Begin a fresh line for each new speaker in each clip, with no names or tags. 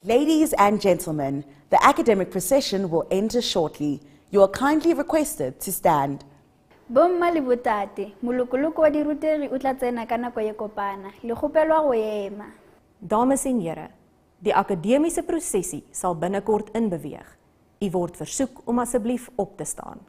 Ladies and gentlemen, the academic procession will enter shortly. You are kindly requested to stand.
Bomma le botate, molokoloko wa diruteri o tla tsena ka nako ya kopana, le kgopelwa go ema.
Dames en here, die akademiese prosesie sal binnekort inbeweeg. U word versoek om asseblief op te staan.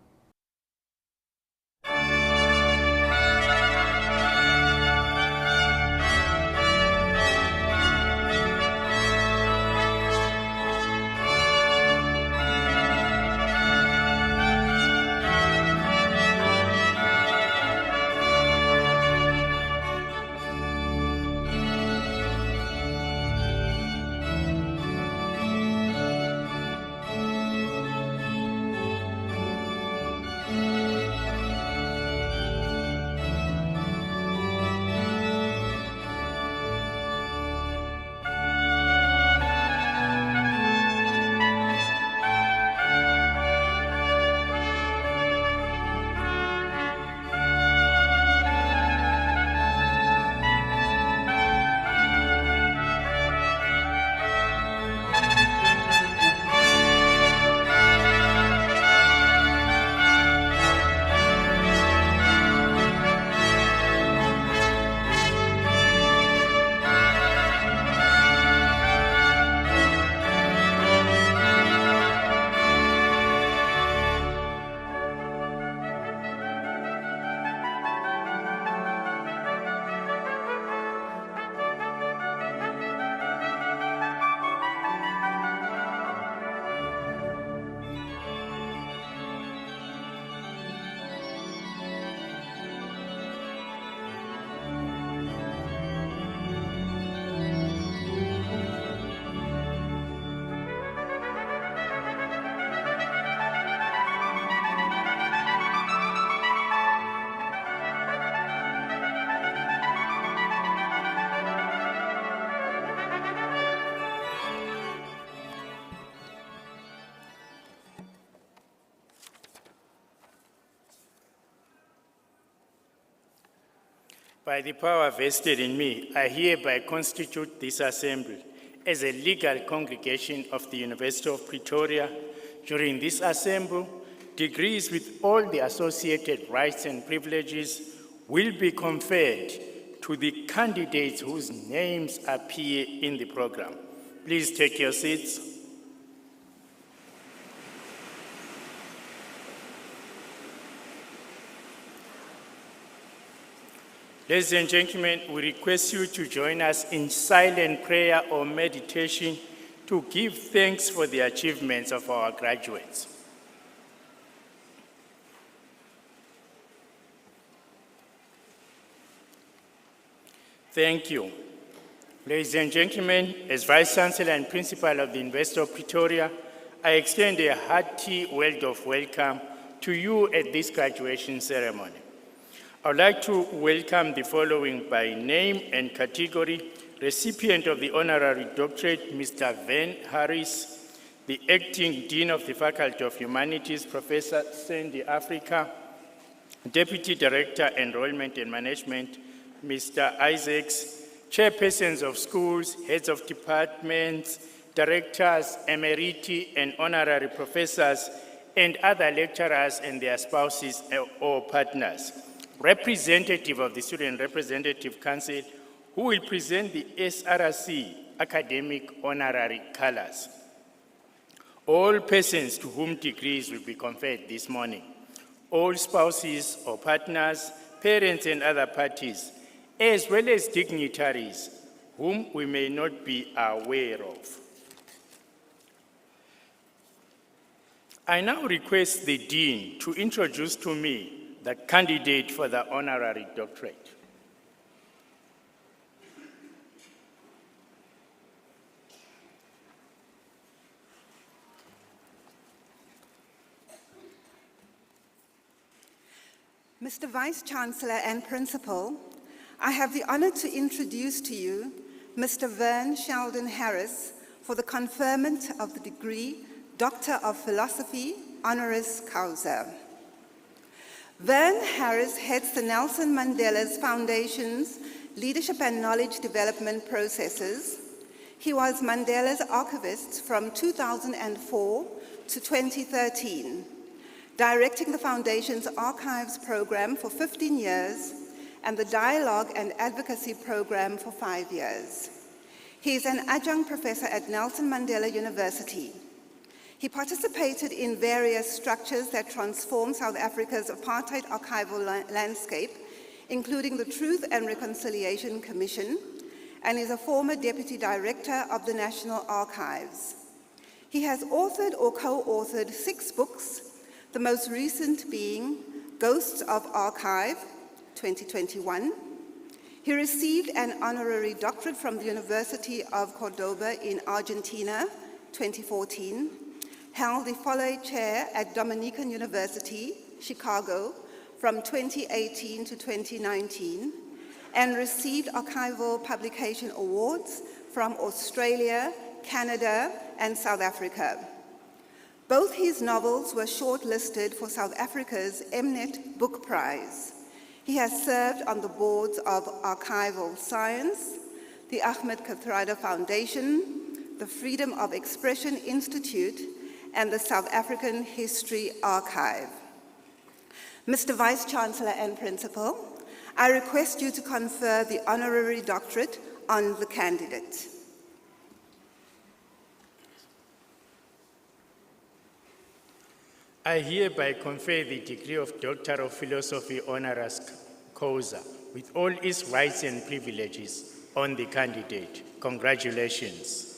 By the power vested in me, I hereby constitute this assembly as a legal congregation of the University of Pretoria. During this assembly, degrees with all the associated rights and privileges will be conferred to the candidates whose names appear in the program. Please take your seats. Ladies and gentlemen, we request you to join us in silent prayer or meditation to give thanks for the achievements of our graduates. Thank you. Ladies and gentlemen, as Vice Chancellor and Principal of the University of Pretoria, I extend a hearty word of welcome to you at this graduation ceremony. I would like to welcome the following by name and category: recipient of the honorary doctorate, Mr. Van Harris, the acting Dean of the Faculty of Humanities, Professor Sandy Africa, Deputy Director, Enrollment and Management, Mr. Isaacs, chairpersons of schools, heads of departments, directors, emeriti, and honorary professors, and other lecturers and their spouses or partners. Representative of the Student Representative Council, who will present the SRC academic honorary colors. All persons to whom degrees will be conferred this morning, all spouses or partners, parents and other parties, as well as dignitaries whom we may not be aware of. I now request the Dean to introduce to me the candidate for the honorary doctorate.
Mr. Vice Chancellor and Principal, I have the honor to introduce to you Mr. Vern Sheldon Harris for the conferment of the degree Doctor of Philosophy, honoris causa. Vern Harris heads the Nelson Mandela Foundation's Leadership and Knowledge Development Processes. He was Mandela's archivist from 2004 to 2013, directing the Foundation's Archives program for 15 years and the Dialogue and Advocacy program for 5 years. He is an adjunct professor at Nelson Mandela University. He participated in various structures that transformed South Africa's apartheid archival landscape, including the Truth and Reconciliation Commission, and is a former deputy director of the National Archives. He has authored or co-authored 6 books, the most recent being Ghosts of Archive, 2021. He received an honorary doctorate from the University of Cordoba in Argentina, 2014, held the Follett Chair at Dominican University, Chicago, from 2018 to 2019, and received archival publication awards from Australia, Canada, and South Africa. Both his novels were shortlisted for South Africa's Mnet Book Prize. He has served on the boards of Archival Science, the Ahmed Kathrada Foundation, the Freedom of Expression Institute, and the South African History Archive. Mr. Vice-Chancellor and Principal, I request you to confer the honorary doctorate on the candidate.
I hereby confer the degree of Doctor of Philosophy honoris causa with all its rights and privileges on the candidate. Congratulations.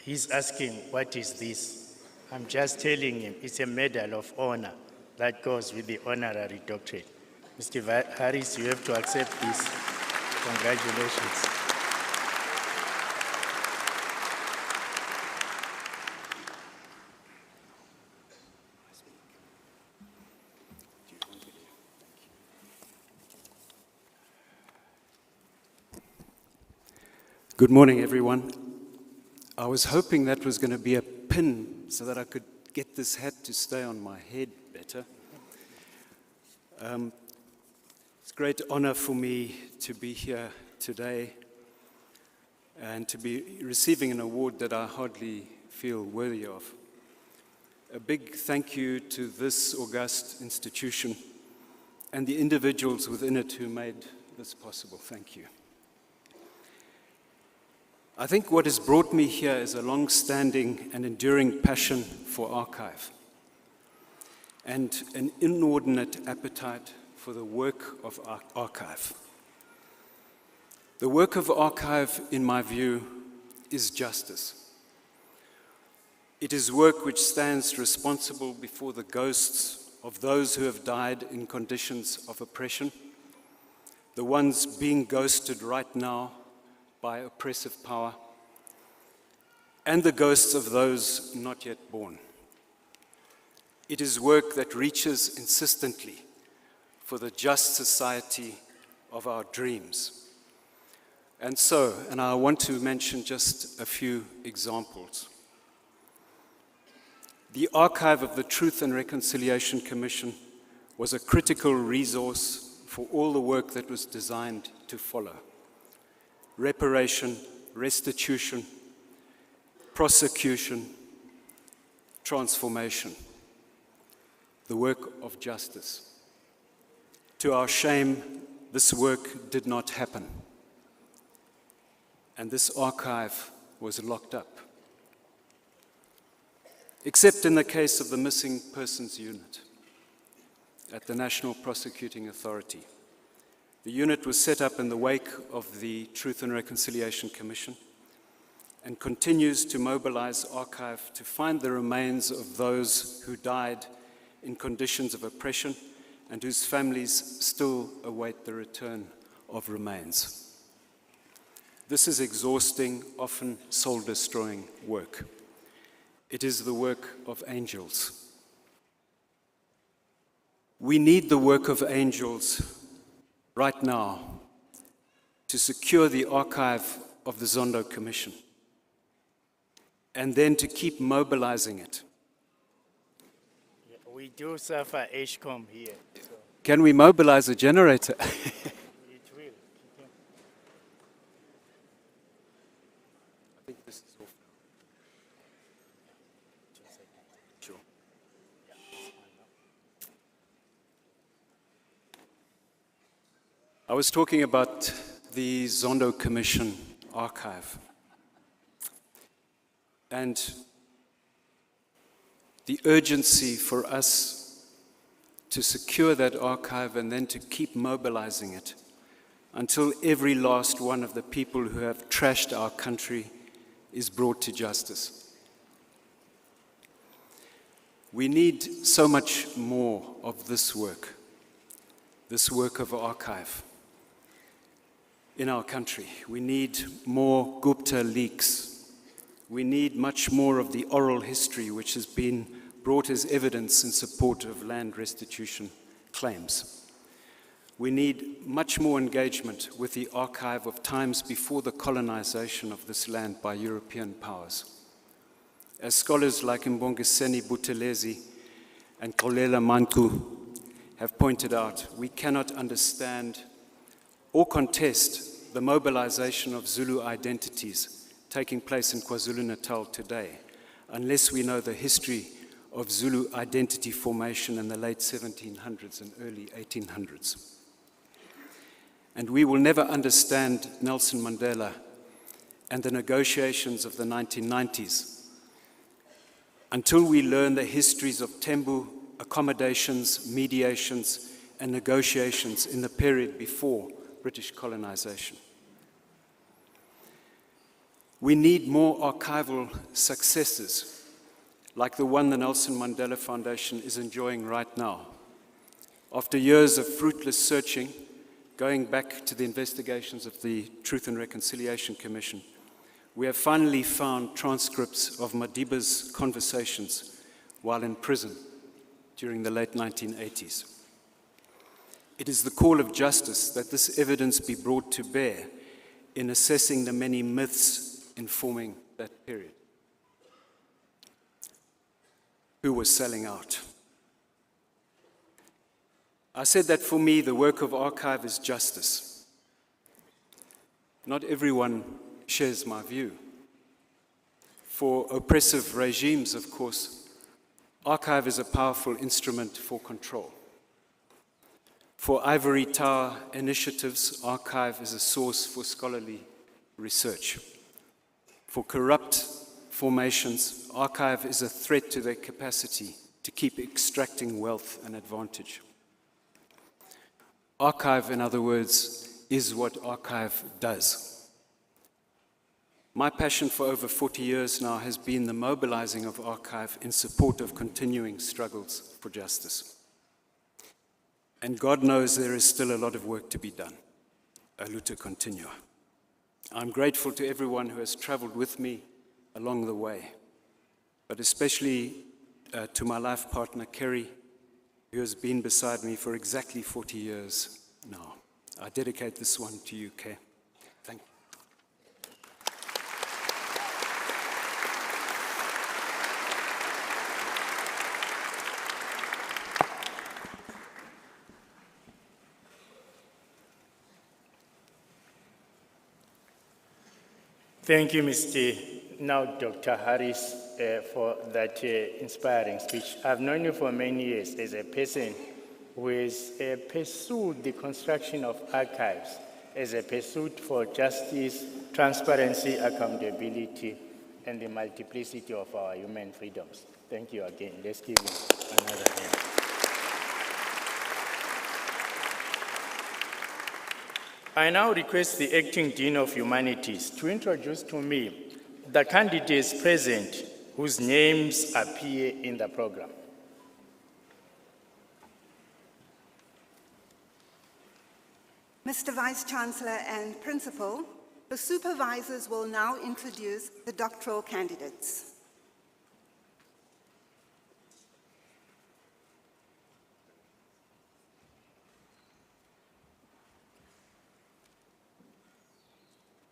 He's asking, what is this? I'm just telling him it's a medal of honor that goes with the honorary doctorate. Mr. Harris, you have to accept this. Congratulations.
Good morning, everyone. I was hoping that was going to be a pin so that I could get this hat to stay on my head better. It's a great honor for me to be here today and to be receiving an award that I hardly feel worthy of. A big thank you to this august institution and the individuals within it who made this possible. Thank you. I think what has brought me here is a long-standing and enduring passion for archive and an inordinate appetite for the work of archive. The work of archive, in my view, is justice. It is work which stands responsible before the ghosts of those who have died in conditions of oppression, the ones being ghosted right now by oppressive power, and the ghosts of those not yet born. It is work that reaches insistently for the just society of our dreams. And I want to mention just a few examples. The archive of the Truth and Reconciliation Commission was a critical resource for all the work that was designed to follow. Reparation, restitution, prosecution, transformation, the work of justice. To our shame, this work did not happen, and this archive was locked up. Except in the case of the Missing Persons Unit at the National Prosecuting Authority. The unit was set up in the wake of the Truth and Reconciliation Commission and continues to mobilize archive to find the remains of those who died in conditions of oppression and whose families still await the return of remains. This is exhausting, often soul-destroying work. It is the work of angels. We need the work of angels right now to secure the archive of the Zondo Commission, and then to keep mobilizing it.
We do suffer HCOM here. So
Can we mobilize a generator?
it will.
I think this is off. Sure. I was talking about the Zondo Commission archive and the urgency for us to secure that archive and then to keep mobilizing it until every last one of the people who have trashed our country is brought to justice. We need so much more of this work of archive in our country. We need more Gupta leaks. We need much more of the oral history which has been brought as evidence in support of land restitution claims. We need much more engagement with the archive of times before the colonization of this land by European powers. As scholars like Mbongiseni Buthelezi and Xolela Manku have pointed out, we cannot understand or contest the mobilization of Zulu identities taking place in KwaZulu-Natal today, unless we know the history of Zulu identity formation in the late 1700s and early 1800s. And we will never understand Nelson Mandela and the negotiations of the 1990s until we learn the histories of Tembu, accommodations, mediations, and negotiations in the period before British colonization. We need more archival successes, like the one the Nelson Mandela Foundation is enjoying right now. After years of fruitless searching, going back to the investigations of the Truth and Reconciliation Commission, we have finally found transcripts of Madiba's conversations while in prison during the late 1980s. It is the call of justice that this evidence be brought to bear in assessing the many myths informing that period. Who was selling out? I said that for me, the work of archive is justice. Not everyone shares my view. For oppressive regimes, of course, archive is a powerful instrument for control. For ivory tower initiatives, archive is a source for scholarly research. For corrupt formations, archive is a threat to their capacity to keep extracting wealth and advantage. Archive, in other words, is what archive does. My passion for over 40 years now has been the mobilizing of archive in support of continuing struggles for justice. And God knows there is still a lot of work to be done. A luta continua. I'm grateful to everyone who has traveled with me along the way, but especially to my life partner, Kerry, who has been beside me for exactly 40 years now. I dedicate this one to you, Kay. Thank you.
Thank you, Mr. Now Dr. Harris, for that inspiring speech. I've known you for many years as a person who has pursued the construction of archives as a pursuit for justice, transparency, accountability, and the multiplicity of our human freedoms. Thank you again. Let's give him another hand. I now request the Acting Dean of Humanities to introduce to me the candidates present whose names appear in the program.
Mr. Vice-Chancellor and Principal, The supervisors will now introduce the doctoral candidates.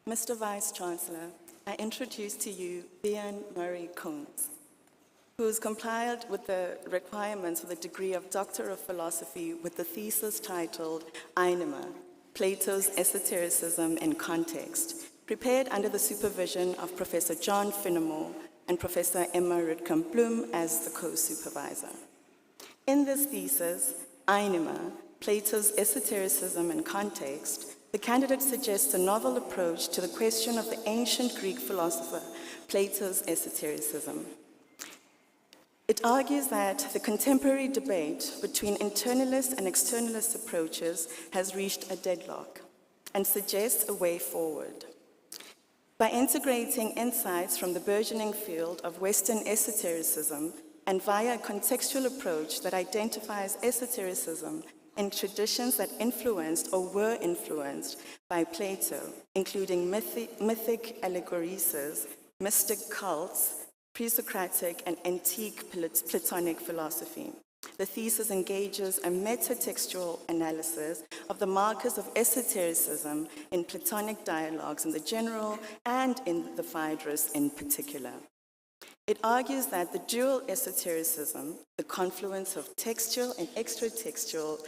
Mr. Vice-Chancellor, I introduce to you Bian Murray Coons, who has complied with the requirements for the degree of Doctor of Philosophy with the thesis titled Einema, Plato's Esotericism in Context, prepared under the supervision of Professor John Finnemore and Professor Emma Rutkamp-Bloom as the co-supervisor. In this thesis, Einema, Plato's Esotericism in Context, the candidate suggests a novel approach to the question of the ancient Greek philosopher Plato's esotericism. It argues that the contemporary debate between internalist and externalist approaches has reached a deadlock and suggests a way forward. By integrating insights from the burgeoning field of Western esotericism and via a contextual approach that identifies esotericism in traditions that influenced or were influenced by Plato, including mythic allegories, mystic cults, pre-Socratic and antique Platonic philosophy. The thesis engages a metatextual analysis of the markers of esotericism in Platonic dialogues in the general and in the Phaedrus in particular. It argues that the dual esotericism, the confluence of textual and extra-textual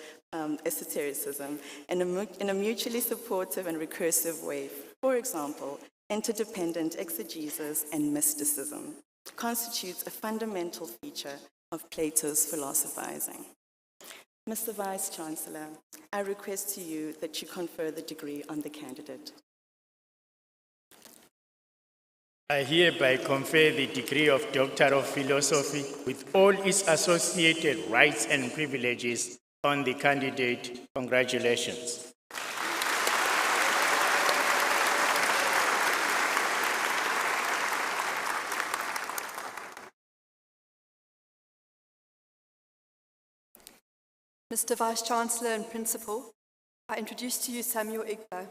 esotericism in a mutually supportive and recursive way, for example, interdependent exegesis and mysticism, constitutes a fundamental feature of Plato's philosophizing. Mr. Vice-Chancellor, I request to you that you confer the degree on the candidate.
I hereby confer the degree of Doctor of Philosophy with all its associated rights and privileges on the candidate. Congratulations.
Mr. Vice-Chancellor and Principal, I introduce to you Samuel Igbo,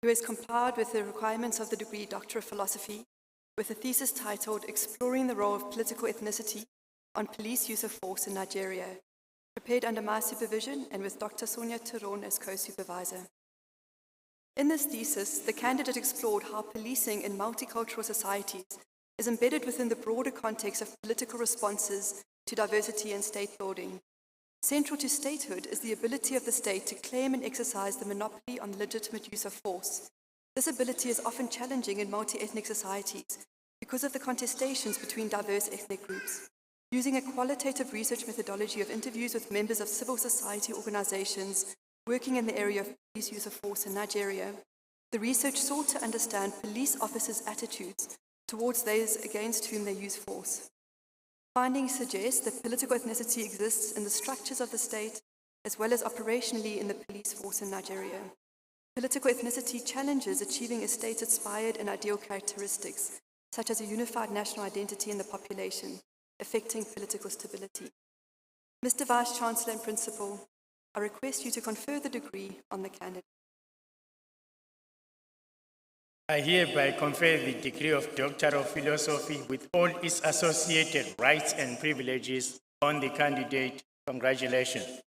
who has complied with the requirements of the degree Doctor of Philosophy with a thesis titled Exploring the Role of Political Ethnicity on Police Use of Force in Nigeria, prepared under my supervision and with Dr. Sonia Turon as co-supervisor. In this thesis, the candidate explored how policing in multicultural societies is embedded within the broader context of political responses to diversity and state building. Central to statehood is the ability of the state to claim and exercise the monopoly on the legitimate use of force. This ability is often challenging in multi-ethnic societies because of the contestations between diverse ethnic groups. Using a qualitative research methodology of interviews with members of civil society organizations working in the area of police use of force in Nigeria, the research sought to understand police officers' attitudes towards those against whom they use force. Findings suggest that political ethnicity exists in the structures of the state as well as operationally in the police force in Nigeria. Political ethnicity challenges achieving a state-inspired and ideal characteristics, such as a unified national identity in the population, affecting political stability. Mr. Vice-Chancellor and Principal, I request you to confer the degree on the candidate.
I hereby confer the degree of Doctor of Philosophy with all its associated rights and privileges on the candidate. Congratulations.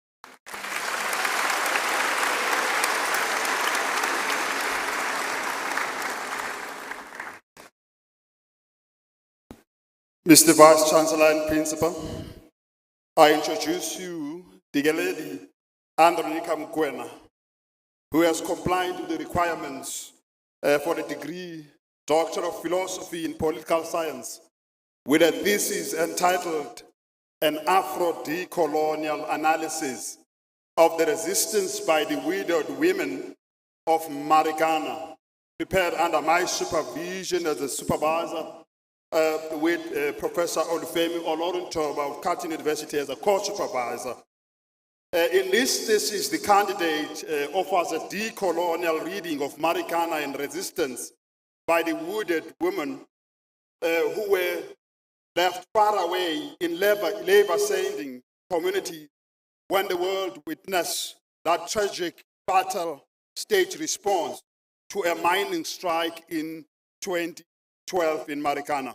Mr. Vice-Chancellor and Principal, I introduce you Digeledi Andronika Mkwena, who has complied with the requirements for the degree Doctor of Philosophy in Political Science with a thesis entitled An Afro-Decolonial Analysis of the Resistance by the Widowed Women of Marikana, prepared under my supervision as a supervisor with Professor Olufemi Oloruntoba of Curtin University as a co-supervisor. In this thesis, the candidate offers a decolonial reading of Marikana and resistance by the wounded women who were left far away in labor-saving communities when the world witnessed that tragic battle stage response to a mining strike in 2012 in Marikana.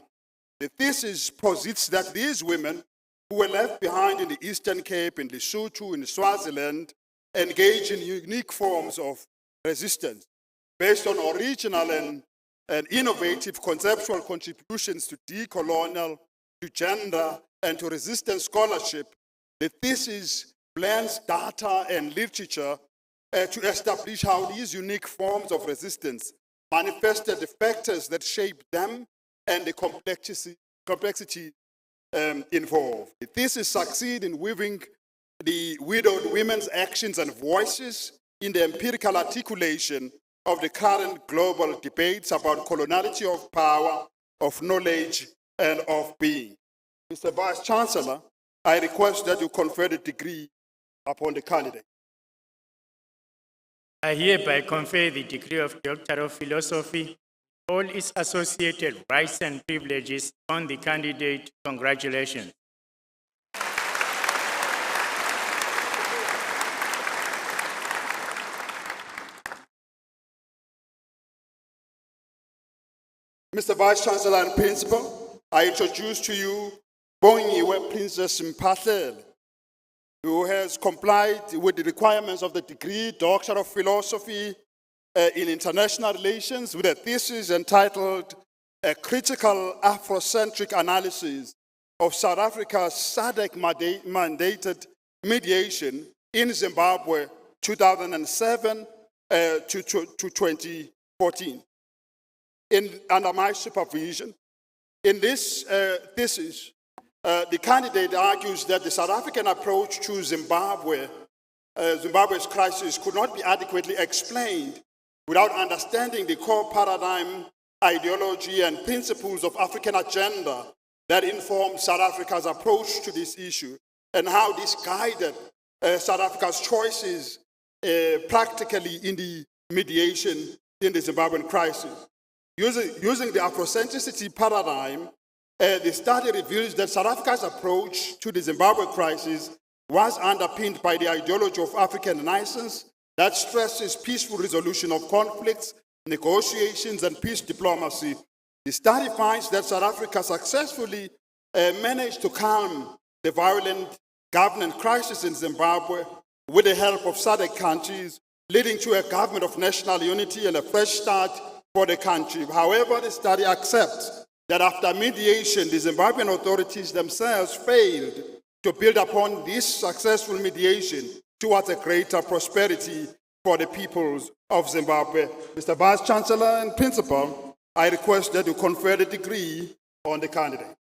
The thesis posits that these women who were left behind in the Eastern Cape, in Lesotho, in Swaziland, engage in unique forms of resistance based on original and innovative conceptual contributions to decolonial, to gender, and to resistance scholarship. The thesis blends data and literature to establish how these unique forms of resistance manifested the factors that shape them and the complexity involved. The thesis succeeds in weaving the widowed women's actions and voices in the empirical articulation of the current global debates about coloniality of power, of knowledge, and of being. Mr. Vice Chancellor, I request that you confer the degree upon the candidate.
I hereby confer the degree of Doctor of Philosophy, all its associated rights and privileges on the candidate. Congratulations.
Mr. Vice Chancellor and Principal, I introduce to you Bongiwe Princess Mpahlele, who has complied with the requirements of the degree Doctor of Philosophy in International Relations with a thesis entitled A Critical Afrocentric Analysis of South Africa's SADC mandated mediation in Zimbabwe 2007 to 2014. Under my supervision, in this thesis, the candidate argues that the South African approach to Zimbabwe's crisis could not be adequately explained without understanding the core paradigm, ideology, and principles of African agenda that inform South Africa's approach to this issue, and how this guided South Africa's choices practically in the mediation in the Zimbabwean crisis. Using the Afrocentricity paradigm, the study reveals that South Africa's approach to the Zimbabwe crisis was underpinned by the ideology of African Renaissance that stresses peaceful resolution of conflicts, negotiations, and peace diplomacy. The study finds that South Africa successfully managed to calm the violent governance crisis in Zimbabwe with the help of SADC countries, leading to a government of national unity and a fresh start for the country. However, the study accepts that after mediation, the Zimbabwean authorities themselves failed to build upon this successful mediation towards a greater prosperity for the peoples of Zimbabwe. Mr. Vice Chancellor and Principal, I request that you confer the degree on the candidate.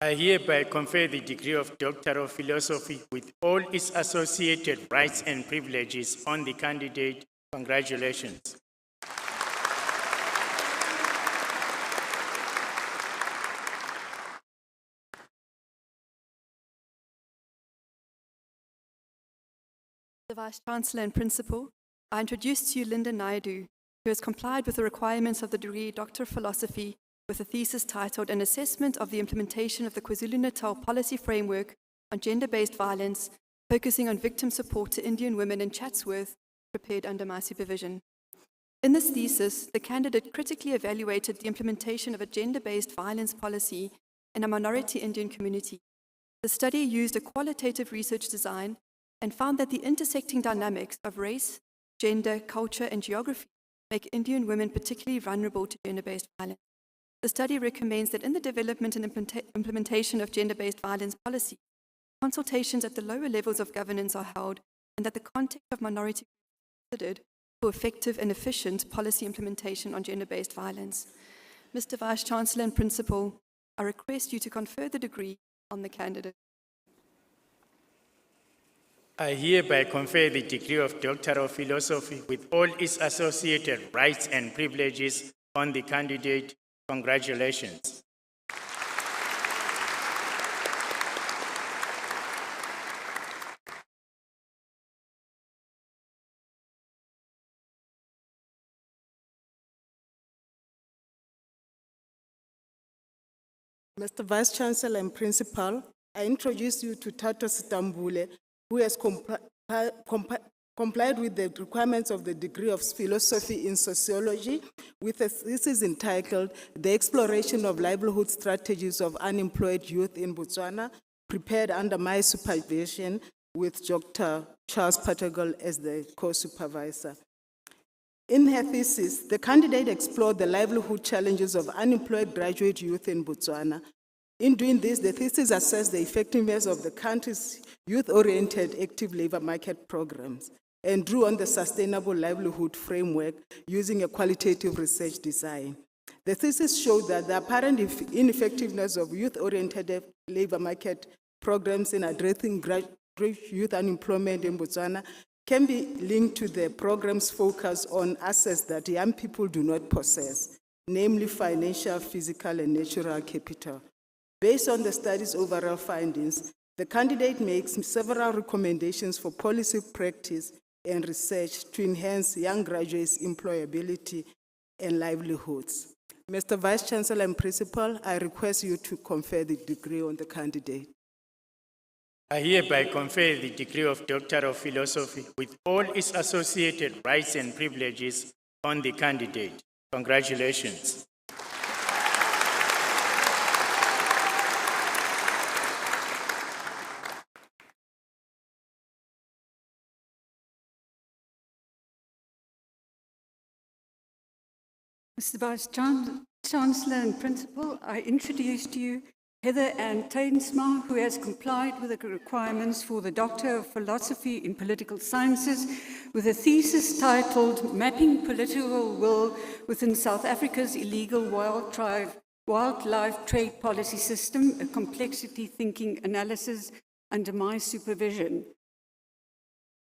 I hereby confer the degree of Doctor of Philosophy with all its associated rights and privileges on the candidate. Congratulations.
The Vice Chancellor and Principal, I introduce to you Linda Naidu, who has complied with the requirements of the degree Doctor of Philosophy with a thesis titled An Assessment of the Implementation of the KwaZulu-Natal Policy Framework on Gender-Based Violence, focusing on victim support to Indian women in Chatsworth, prepared under my supervision. In this thesis, the candidate critically evaluated the implementation of a gender-based violence policy in a minority Indian community. The study used a qualitative research design and found that the intersecting dynamics of race, gender, culture, and geography make Indian women particularly vulnerable to gender-based violence. The study recommends that in the development and implementation of gender-based violence policy, consultations at the lower levels of governance are held, and that the context of minority groups is considered for effective and efficient policy implementation on gender-based violence. Mr. Vice Chancellor and Principal, I request you to confer the degree on the candidate.
I hereby confer the degree of Doctor of Philosophy with all its associated rights and privileges on the candidate. Congratulations.
Mr. Vice Chancellor and Principal, I introduce you to Tato Sitambule, who has complied with the requirements of the degree of philosophy in sociology with a thesis entitled The Exploration of Livelihood Strategies of Unemployed Youth in Botswana, prepared under my supervision with Dr. Charles Patagol as the co-supervisor. In her thesis, the candidate explored the livelihood challenges of unemployed graduate youth in Botswana. In doing this, the thesis assessed the effectiveness of the country's youth-oriented active labor market programs and drew on the sustainable livelihood framework using a qualitative research design. The thesis showed that the apparent ineffectiveness of youth-oriented labor market programs in addressing graduate youth unemployment in Botswana can be linked to the program's focus on assets that young people do not possess, namely financial, physical, and natural capital. Based on the study's overall findings, the candidate makes several recommendations for policy practice and research to enhance young graduates' employability and livelihoods. Mr. Vice Chancellor and Principal, I request you to confer the degree on the candidate.
I hereby confer the degree of Doctor of Philosophy with all its associated rights and privileges on the candidate. Congratulations.
Mr. Vice Chancellor and Principal, I introduce to you Heather Ann Tainsma, who has complied with the requirements for the Doctor of Philosophy in Political Sciences with a thesis titled Mapping Political Will Within South Africa's Illegal Wildlife Trade Policy System, a Complexity Thinking Analysis under my supervision.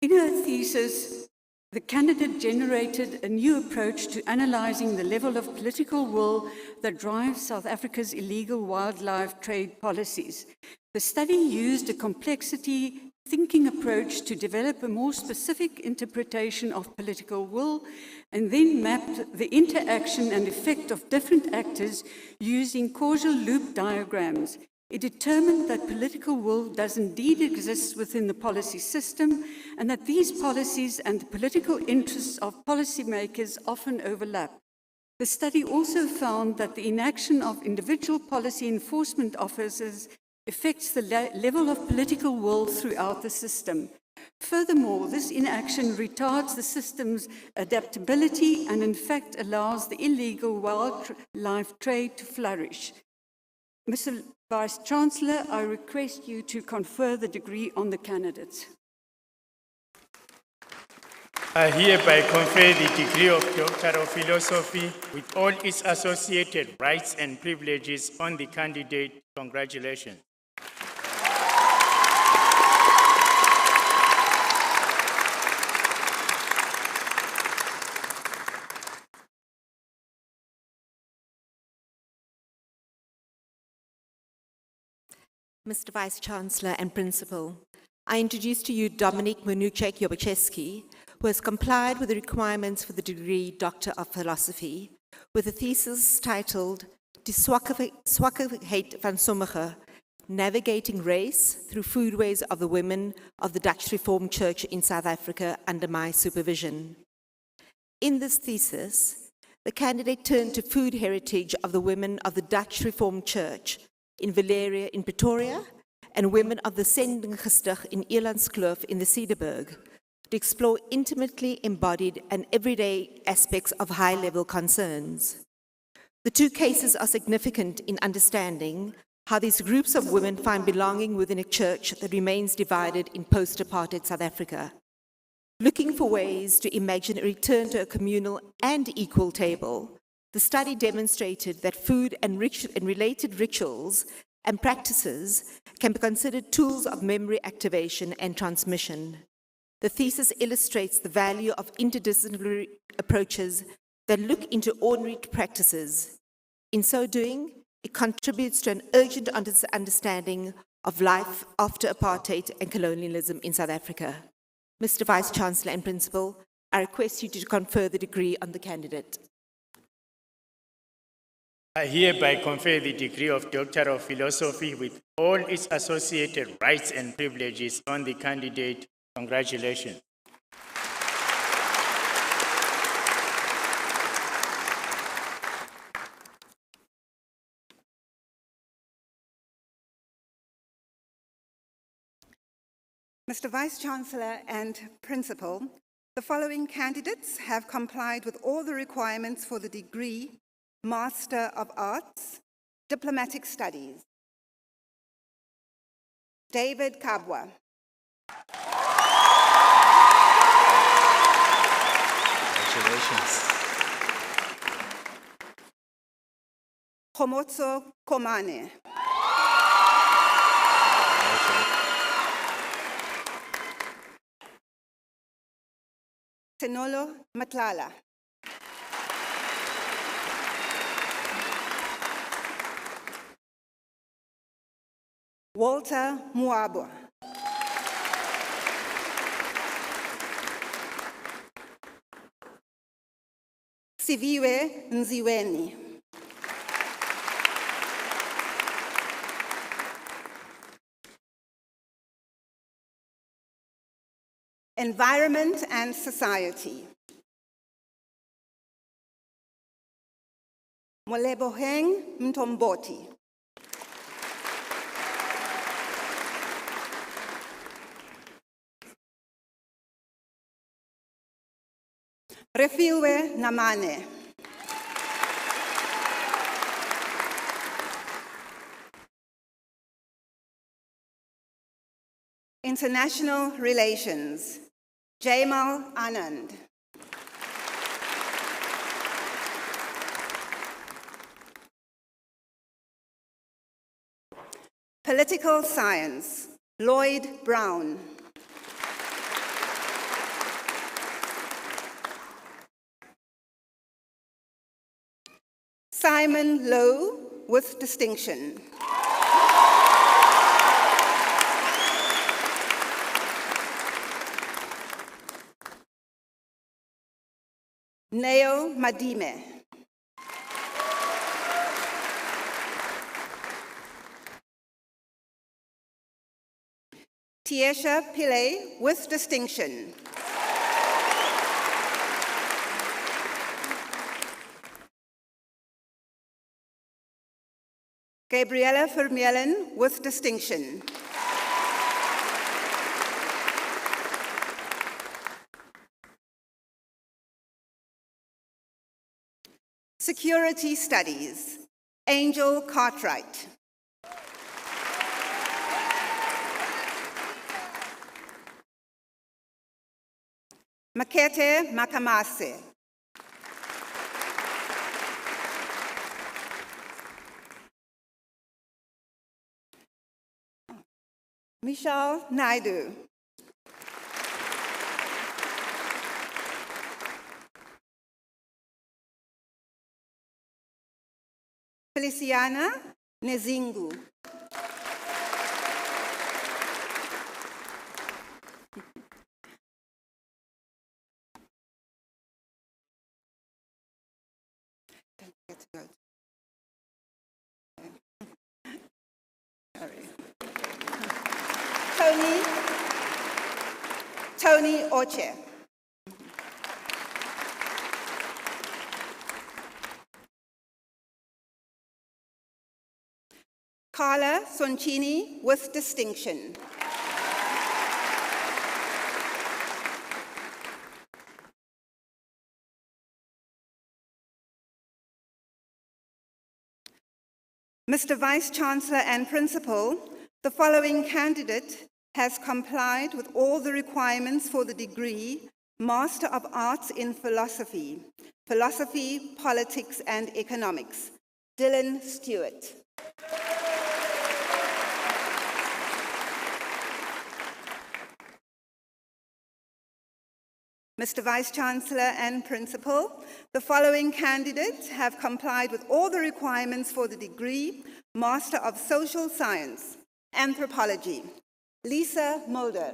In her thesis, the candidate generated a new approach to analyzing the level of political will that drives South Africa's illegal wildlife trade policies. The study used a complexity thinking approach to develop a more specific interpretation of political will and then mapped the interaction and effect of different actors using causal loop diagrams. It determined that political will does indeed exist within the policy system and that these policies and the political interests of policymakers often overlap. The study also found that the inaction of individual policy enforcement officers affects the level of political will throughout the system. Furthermore, this inaction retards the system's adaptability and in fact allows the illegal wildlife trade to flourish. Mr. Vice Chancellor, I request you to confer the degree on the candidates.
I hereby confer the degree of Doctor of Philosophy with all its associated rights and privileges on the candidate. Congratulations.
Mr. Vice Chancellor and Principal, I introduce to you Dominique Monuchek-Yobacheski, who has complied with the requirements for the degree Doctor of Philosophy, with a thesis titled Die Zwakheid van Sommige, Navigating Race Through Foodways of the Women of the Dutch Reformed Church in South Africa under my supervision. In this thesis, the candidate turned to food heritage of the women of the Dutch Reformed Church in Valeria in Pretoria and women of the Sendinggestig in Elandskloof in the Cederberg to explore intimately embodied and everyday aspects of high-level concerns. The two cases are significant in understanding how these groups of women find belonging within a church that remains divided in post-apartheid South Africa. Looking for ways to imagine a return to a communal and equal table, the study demonstrated that food and related rituals and practices can be considered tools of memory activation and transmission. The thesis illustrates the value of interdisciplinary approaches that look into ordinary practices. In so doing, it contributes to an urgent understanding of life after apartheid and colonialism in South Africa. Mr. Vice Chancellor and Principal, I request you to confer the degree on the candidate.
I hereby confer the degree of Doctor of Philosophy with all its associated rights and privileges on the candidate. Congratulations.
Mr. Vice-Chancellor and Principal, the following candidates have complied with all the requirements for the degree Master of Arts, Diplomatic Studies. David Kabwa.
Congratulations.
Khomotso Komane. Tenolo Matlala. Walter Muabwa. Siviwe Nziweni. Environment and Society. Moleboheng Mtomboti. Refiwe Namane. International Relations. Jamal Anand. Political Science. Lloyd Brown. Simon Lowe with distinction. Neo Madime. Tiesha Pillay with distinction. Gabriella Vermeulen with distinction. Security Studies. Angel Cartwright. Makete Makamase. Michelle Naidu. Feliciana Nezingu. Sorry. Tony Oche. Carla Soncini with distinction. Mr. Vice-Chancellor and Principal, the following candidate has complied with all the requirements for the degree Master of Arts in Philosophy, Philosophy, Politics and Economics. Dylan Stewart. Mr. Vice-Chancellor and Principal, the following candidates have complied with all the requirements for the degree Master of Social Science, Anthropology. Lisa Mulder.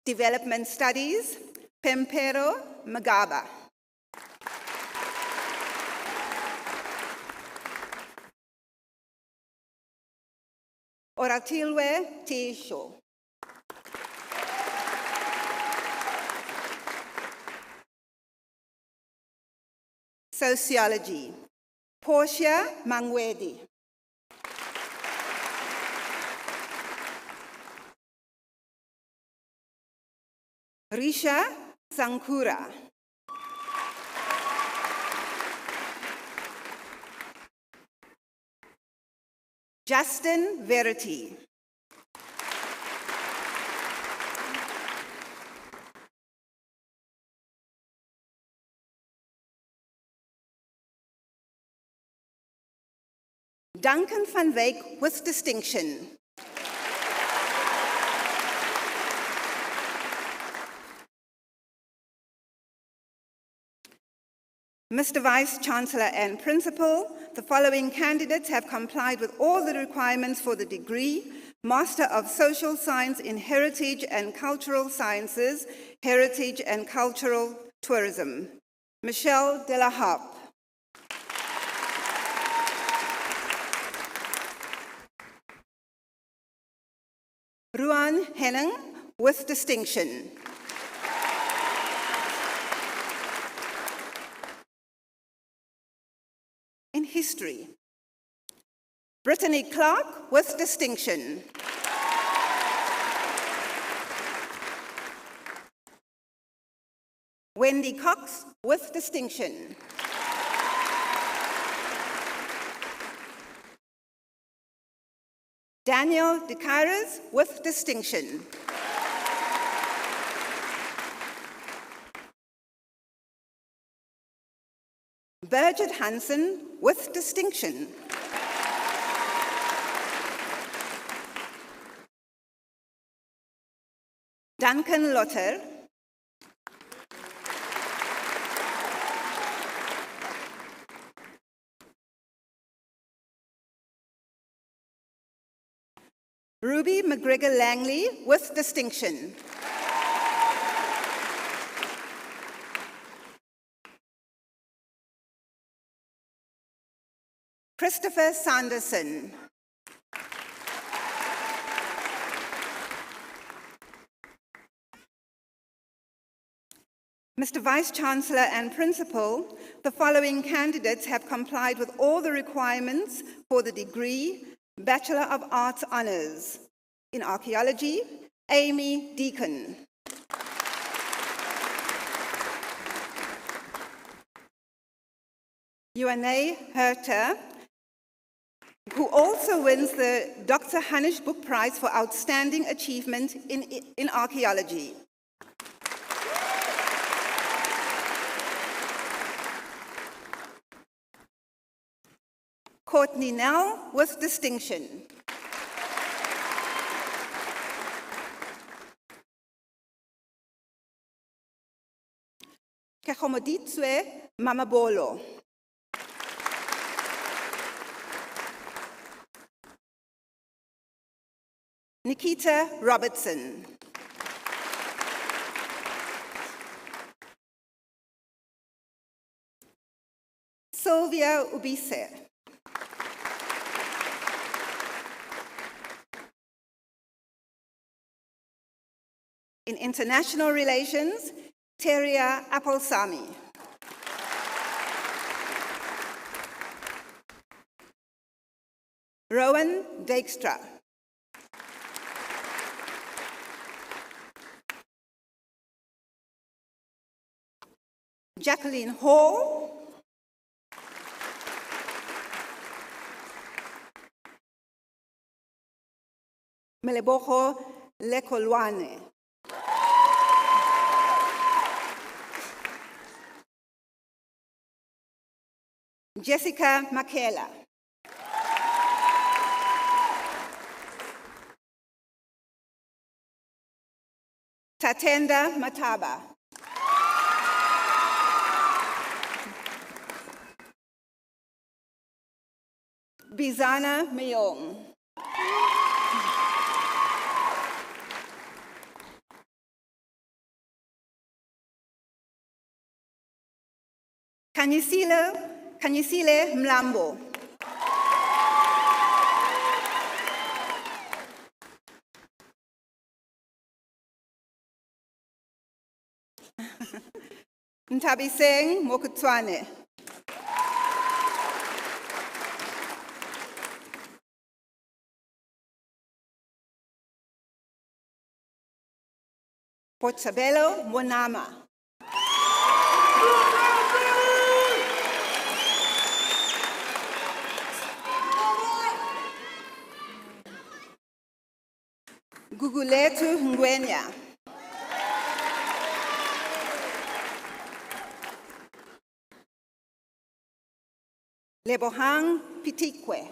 Development Studies, Pempero Magaba. Oratilwe Tisho. Sociology, Portia Mangwedi. Risha Sankura. Justin Verity. Duncan van Wyk with distinction. Mr. Vice Chancellor and Principal, the following candidates have complied with all the requirements for the degree Master of Social Science in Heritage and Cultural Sciences, Heritage and Cultural Tourism. Michelle de la Harpe. Ruan Henning with distinction. In history, Brittany Clark with distinction. Wendy Cox with distinction. Daniel De Kairos with distinction. Birgit Hansen with distinction. Duncan Lotter. Ruby McGregor Langley with distinction. Christopher Sanderson. Mr. Vice Chancellor and Principal, the following candidates have complied with all the requirements for the degree Bachelor of Arts Honours in Archaeology, Amy Deacon. Ioane Herter, who also wins the Dr. Hanish Book Prize for Outstanding Achievement in Archaeology. Courtney Nell with distinction. Kegomoditswe Mamabolo. Nikita Robertson. Sylvia Ubise. In International Relations, Teria Appolsami. Rowan Dijkstra. Jacqueline Hall. Melebogo Lekolwane. Jessica Makela. Tatenda Mataba. Bizana Mayong. Kanyisile Mlambo. Ntabiseng Mokutswane. Potshabelo Monama. Guguletu Ngwenya. Lebohang Pitikwe.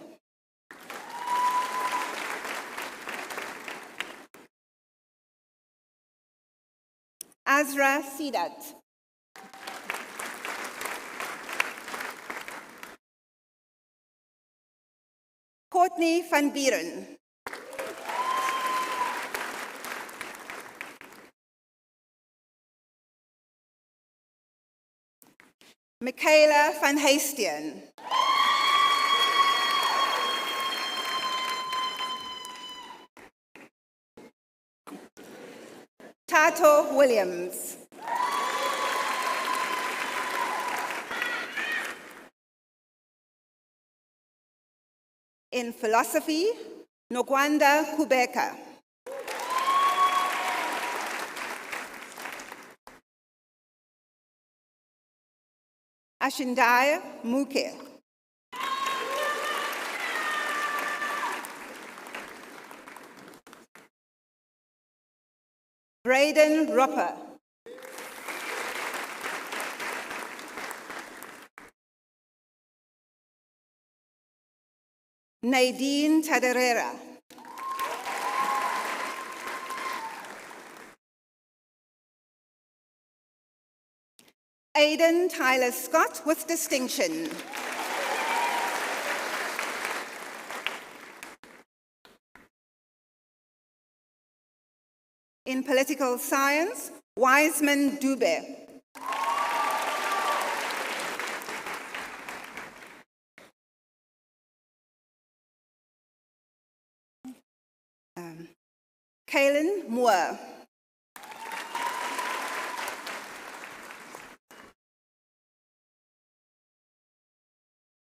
Azra Sidat. Courtney van Buren. Michaela van Heestien. Tato Williams. In philosophy, Nogwanda Kubeka. Ashindai Muke. Braden Roper. Nadine Taderera. Aidan Tyler Scott with distinction. In political science, Wiseman Dube. Kaylin Moore.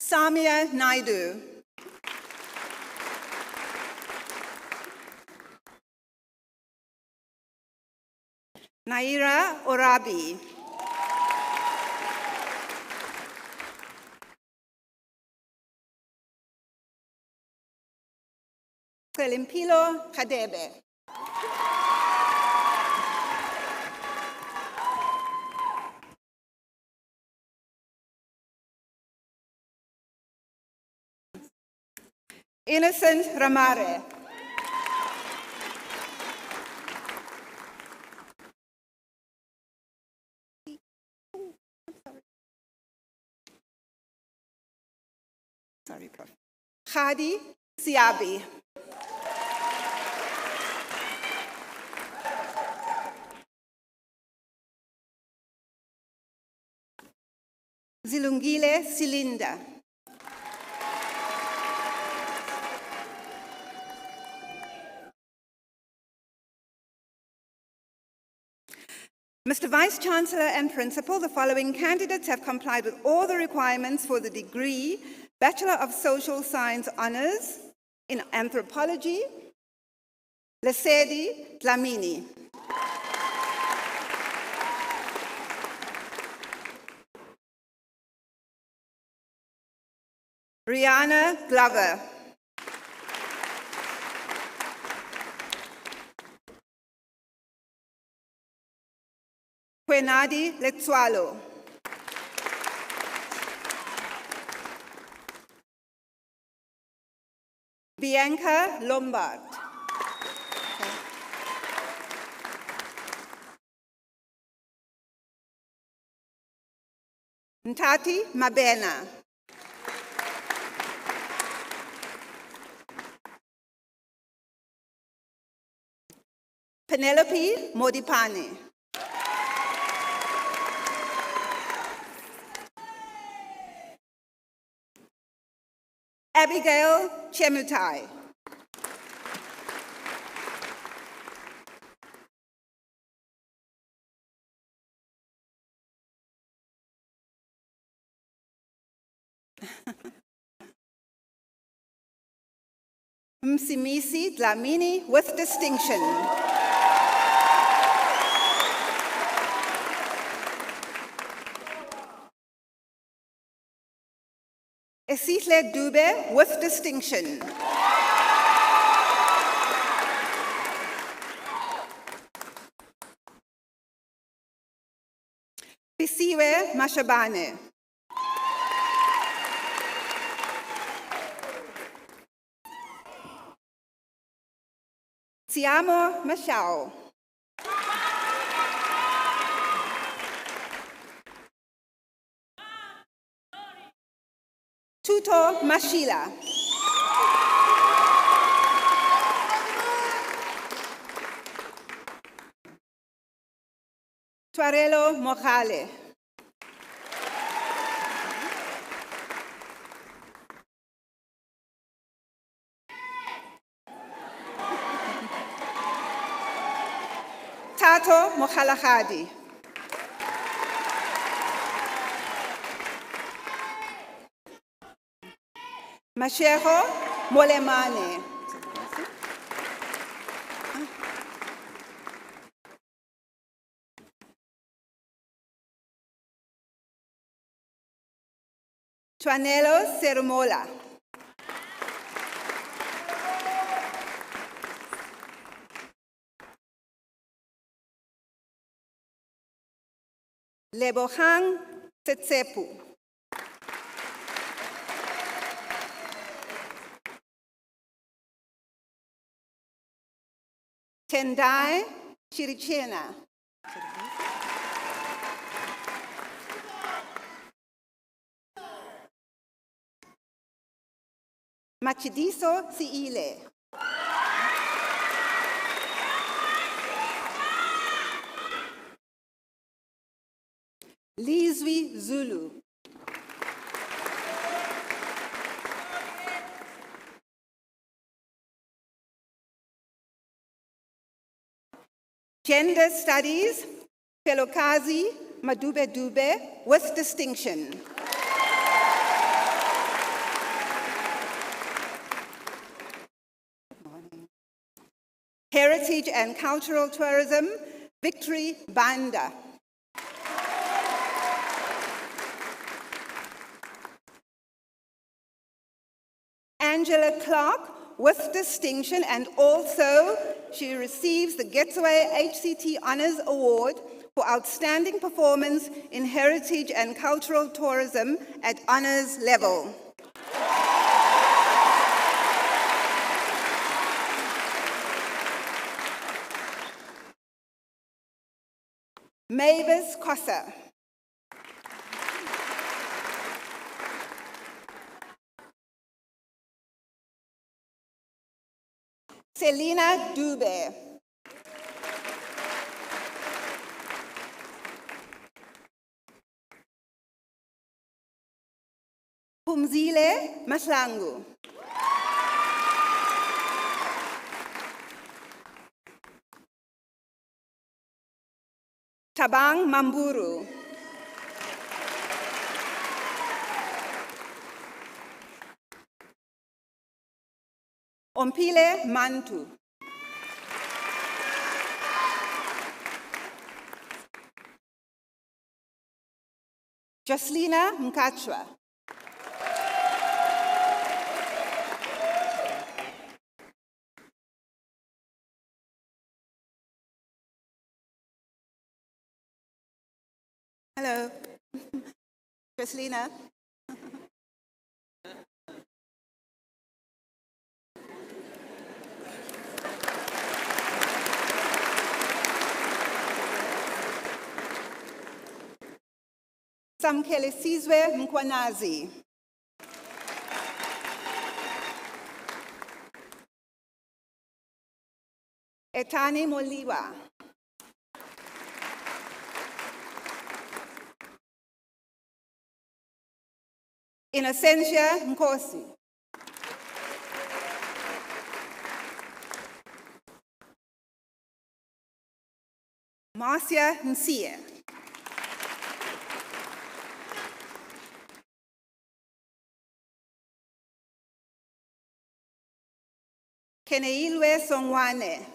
Samia Naidu. Naira Orabi. Selimpilo Khadebe. Innocent Ramare. Sorry, Prof. Khadi Siabi. Zilungile Silinda. Mr. Vice-Chancellor and Principal, the following candidates have complied with all the requirements for the degree Bachelor of Social Science Honours in Anthropology, Lesedi Dlamini. Rihanna Glover. Kwenadi Letsualo. Bianca Lombard. Ntati Mabena. Penelope Modipani. Abigail Chemutai. Msimisi Dlamini with distinction. Esihle Dube with distinction. Pisiwe Mashabane. Tiamo Mashao. Tuto Mashila. Tuarelo Mojale. Tato Mokhalahadi. Masheho Molemane. Tuanelo Serumola. Lebohang Tsetsepu. Tendai Chirichena. Machidiso Siile. Lizwi Zulu. Gender Studies, Pelokazi Madube Dube with distinction. Heritage and Cultural Tourism, Victory Banda. Angela Clark with distinction, and also she receives the Getaway HCT Honours Award for outstanding performance in heritage and cultural tourism at honours level. Mavis Kossa. Selina Dube. Pumzile Maslangu. Tabang Mamburu. Ompile Mantu. Jocelina Mkachwa. Hello. Jocelina. Samkele Sizwe Mkwanazi. Etani Moliwa. Innocentia Nkosi. Marcia Nsia. Keneilwe Songwane.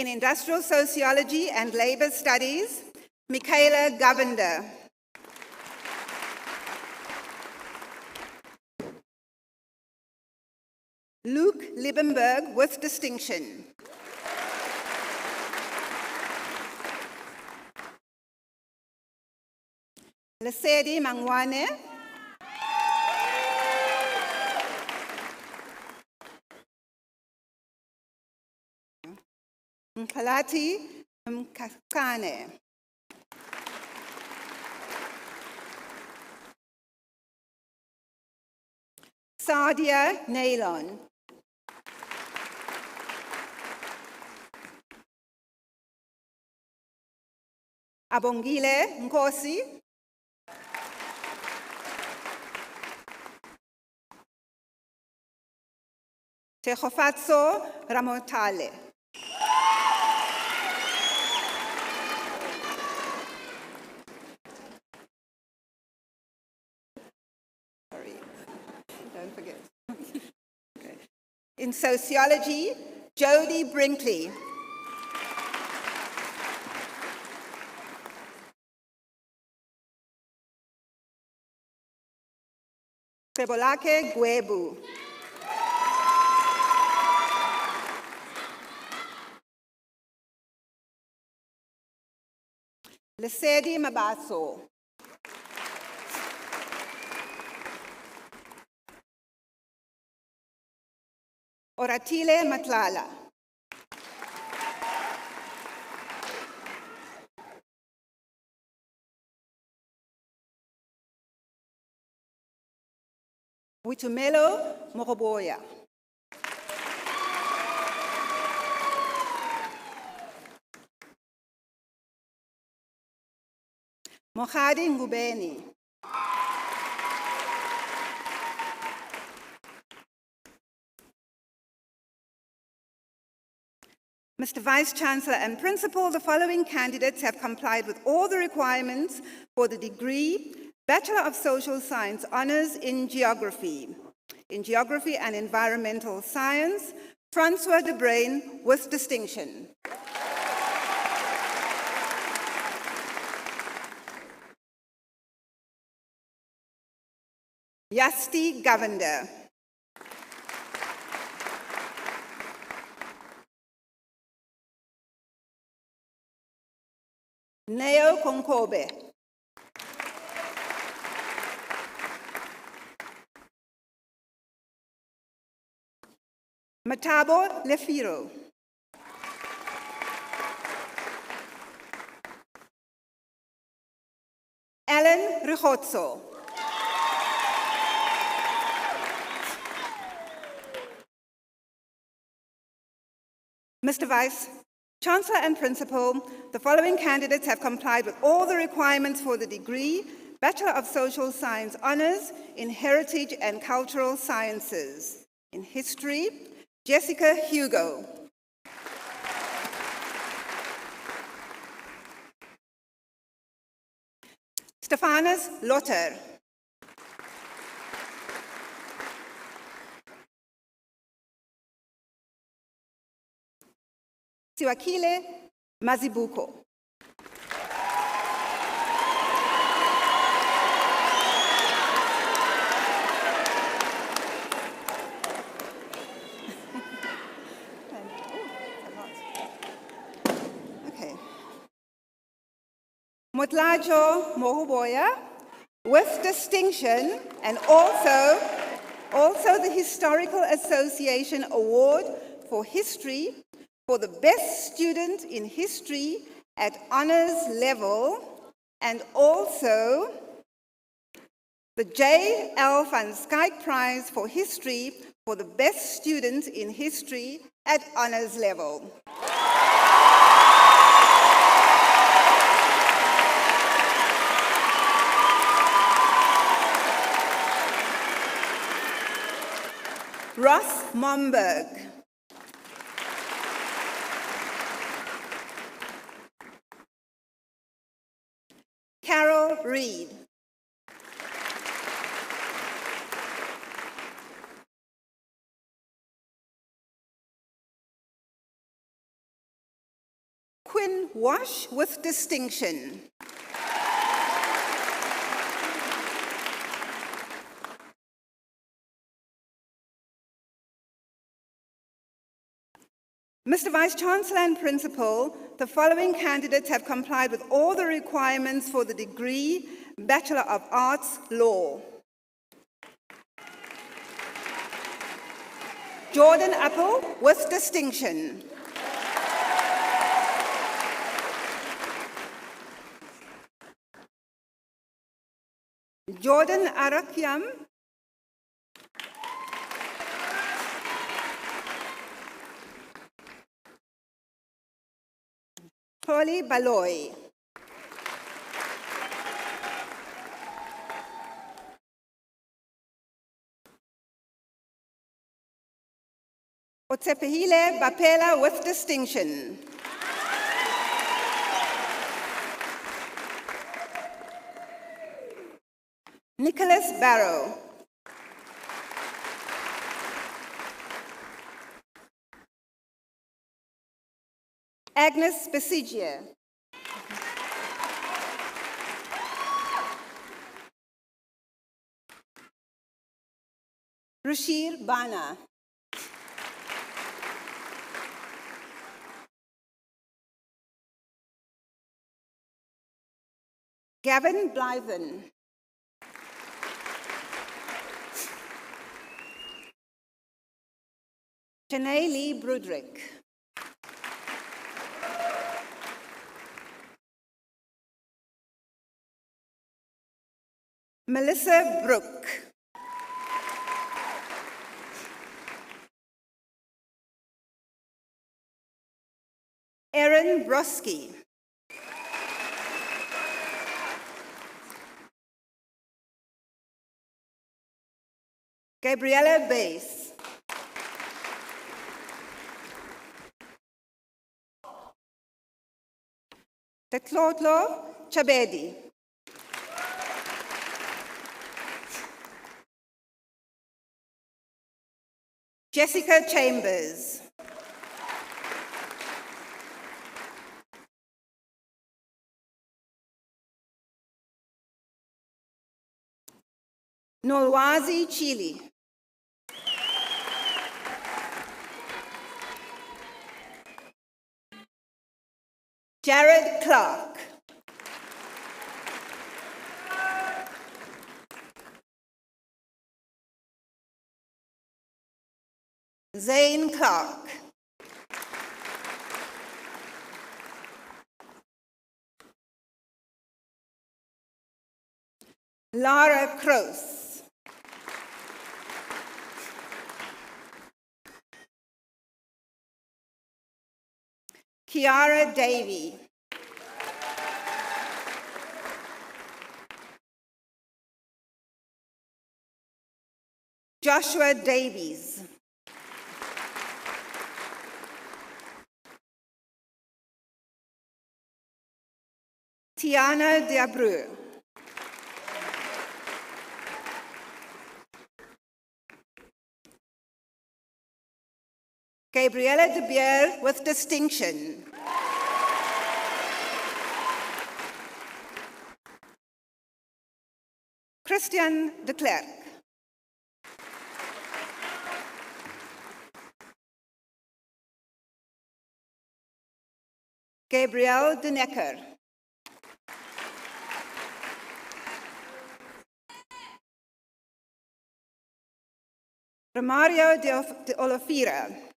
In Industrial Sociology and Labour Studies, Michaela Govender. Luke Liebenberg with distinction. Lesedi Mangwane. Mkalati Mkakane. Sadia Nailon. Abongile Nkosi. Tejofatso Ramotale. Sorry, don't forget. Okay. In sociology, Jody Brinkley. Sebolake Gwebu. Lesedi Mabaso. Oratile Matlala. Witumelo Moroboya. Mohadi Ngubeni. Mr. Vice-Chancellor and Principal, the following candidates have complied with all the requirements for the degree Bachelor of Social Science Honours in Geography and Environmental Science, Francois de Bruyn with distinction. Yasti Govender. Neo Konkobe. Matabo Lefiro. Alan Rigozzo. Mr. Vice Chancellor and Principal, the following candidates have complied with all the requirements for the degree Bachelor of Social Science Honours in Heritage and Cultural Sciences. In History, Jessica Hugo. Stephanus Lotter. Siwakile Mazibuko. Okay. Motlajo Mohuboya with distinction and also the Historical Association Award for History for the best student in history at honours level, and also the J.L. van Skyke Prize for History for the best student in history at honours level. Ross Momberg. Carol Reed. Quinn Wash with distinction. Mr. Vice-Chancellor and Principal, the following candidates have complied with all the requirements for the degree Bachelor of Arts, Law. Jordan Apple with distinction. Jordan Arakyam. Holly Baloy. Otsepehile Bapela with distinction. Nicholas Barrow. Agnes Besigia. Rushir Bana. Gavin Blythen. Janae Lee Brudrick. Melissa Brook. Erin Broski. Gabriella Bass. Tetlotlo Chabedi. Jessica Chambers. Nolwazi Chili. Jared Clark. Zane Clark. Lara Kroos. Kiara Davey. Joshua Davies. Tiana Diabreu. Gabriella De Beer with distinction. Christian de Klerk. Gabrielle de Necker. Romario de Oliveira.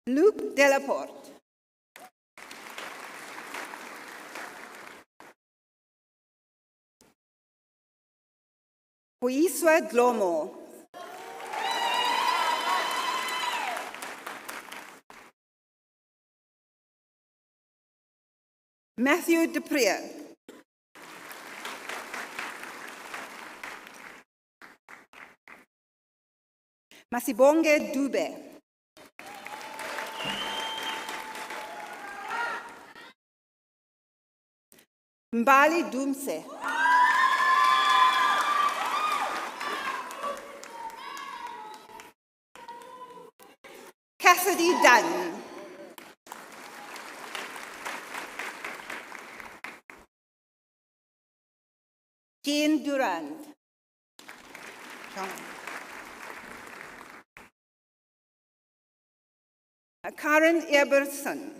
Luke Delaporte. Huiswa Dlomo. Matthew Dupree. Masibonge Dube. Mbali Dumse. Cassidy Dunn. Jean Durand. Karen Eberson.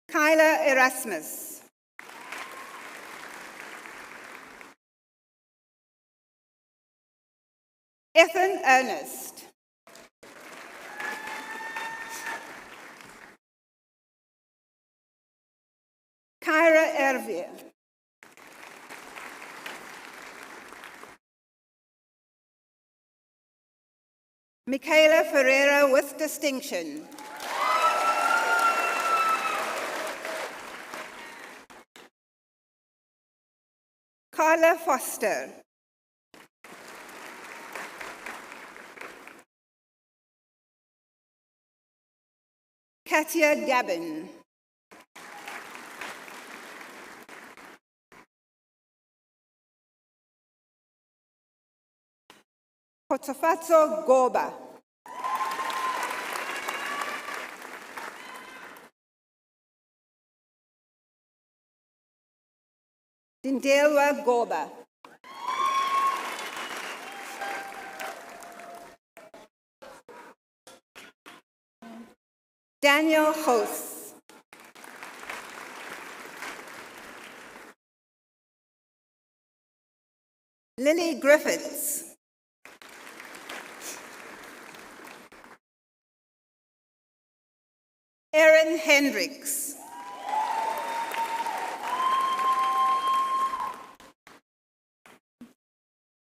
Kyla Erasmus. Ethan Ernest. Kyra Ervier. Michaela Ferreira with distinction. Carla Foster. Katia Gabin. Kotsofatso Goba. Dindelwa Goba. Daniel Hoos. Lily Griffiths. Erin Hendricks.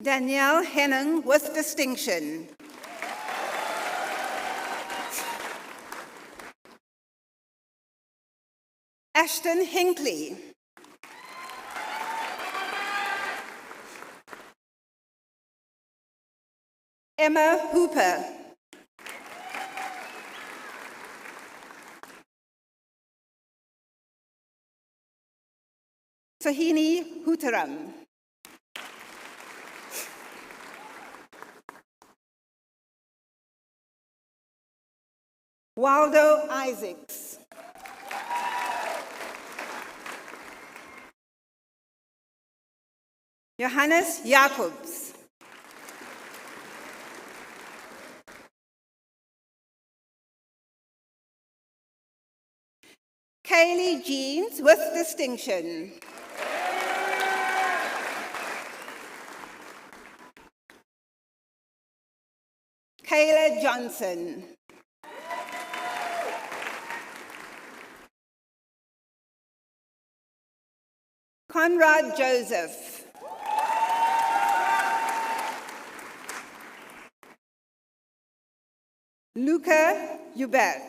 Danielle Henning with distinction. Ashton Hinckley. Emma Hooper. Sohini Hooteram. Waldo Isaacs. Johannes Jacobs. Kaylee Jeans with distinction. Kayla Johnson. Conrad Joseph. Luca Hubert.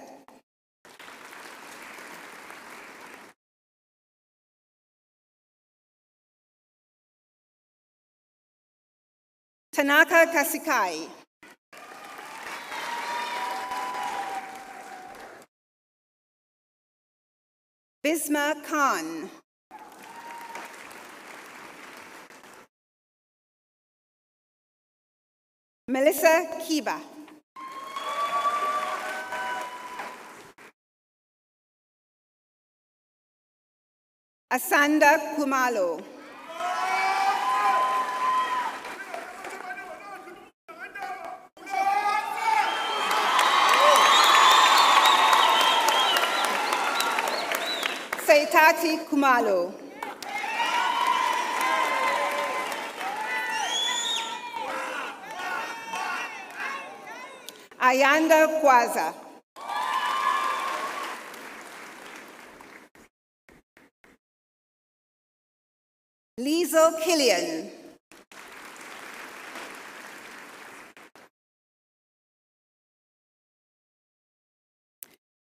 Tanaka Kasikai. Bisma Khan. Melissa Kiba. Asanda Kumalo. Saitati Kumalo. Ayanda Kwaza. Liesel Killian.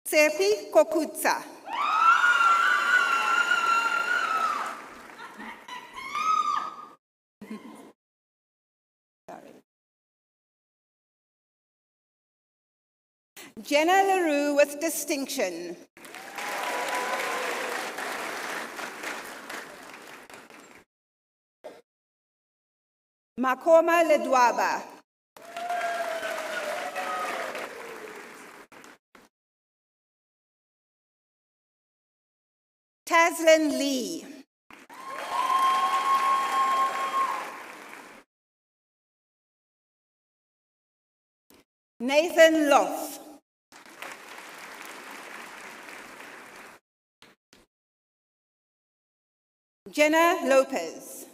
Tsepi Kokutsa. Jenna LaRue with distinction. Makoma Ledwaba. Taslin Lee. Nathan Loff. Jenna Lopez.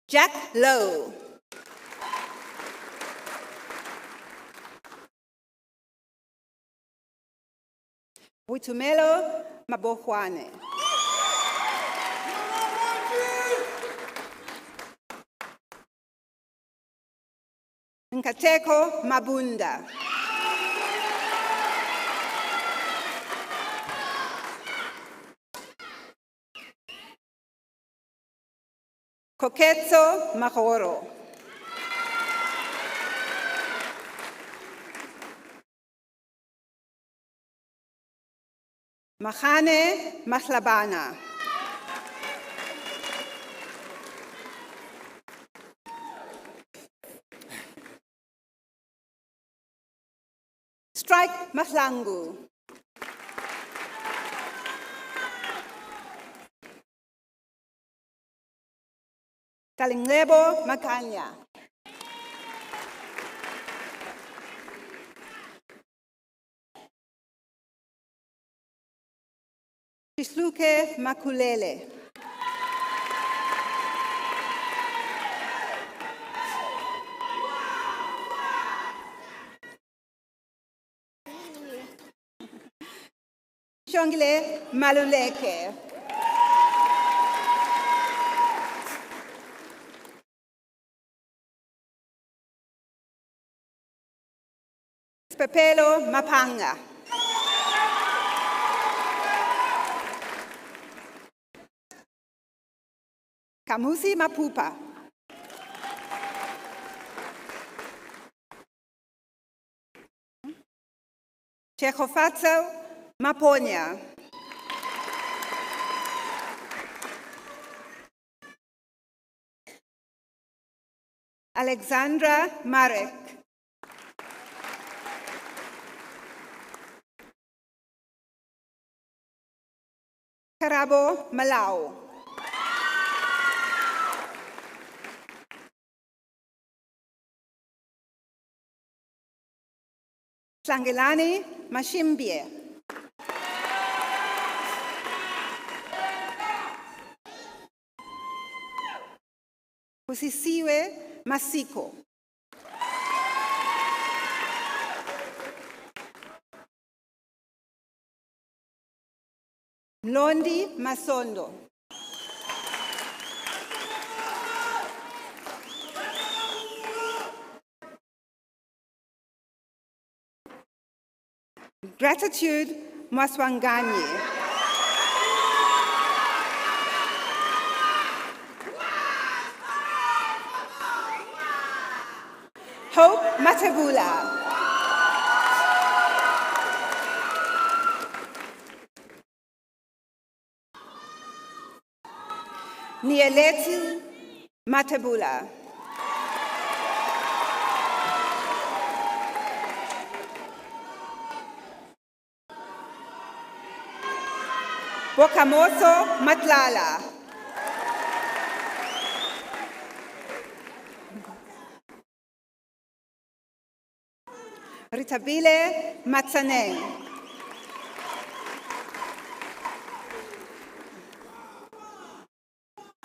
Jack Lowe. Butumelo Mabohwane. Nkateko Mabunda. Koketso Mahoro. Mahane Mahlabana. Strike Mahlangu. Kalingebo Makanya. Tisluke Makulele. Shongile Maluleke. Pepelo Mapanga. Kamusi Mapupa. Chechofatso Maponia. Alexandra Marek. Karabo Malau. Slangelani Mashimbie. Pusisiwe Masiko. Londi Masondo. Gratitude Mwaswanganye. Hope Matebula. Nieletu Matebula. Bokamoso Matlala. Ritabile Matsaneng.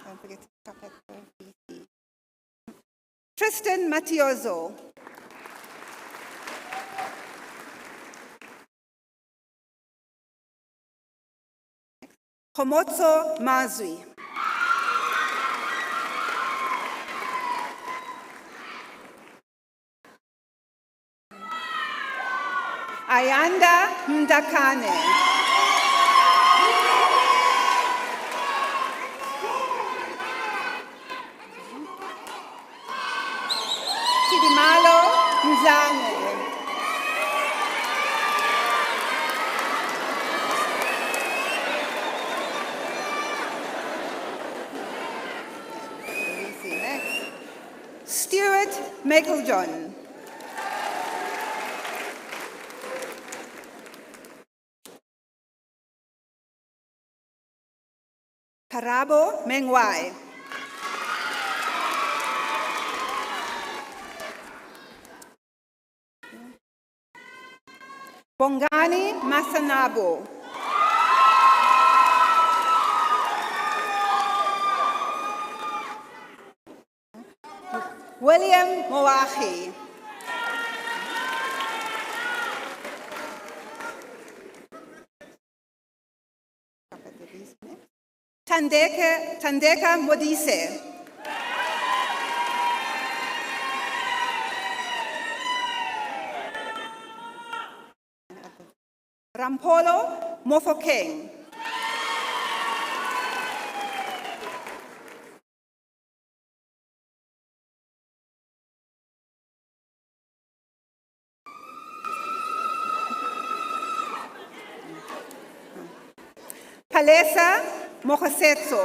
Don't forget to stop at the BC. Tristan Matiozo. Komotso Mazui. Ayanda Mdakane. Tidimalo Mzane. Stuart Meiklejohn. Karabo Mengwai. Bongani Masanabo. William Moahi. Tandeka Modise. Rampolo Mofokeng. Palesa Mokosetso.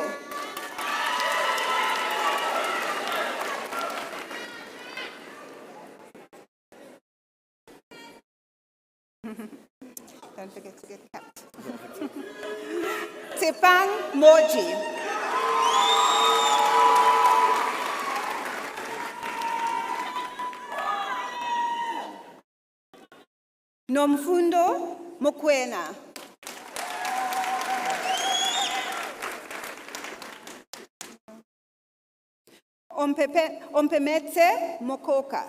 Don't forget to get capped. Tepang Moji. Nomfundo Mokwena. Ompemetse Mokoka.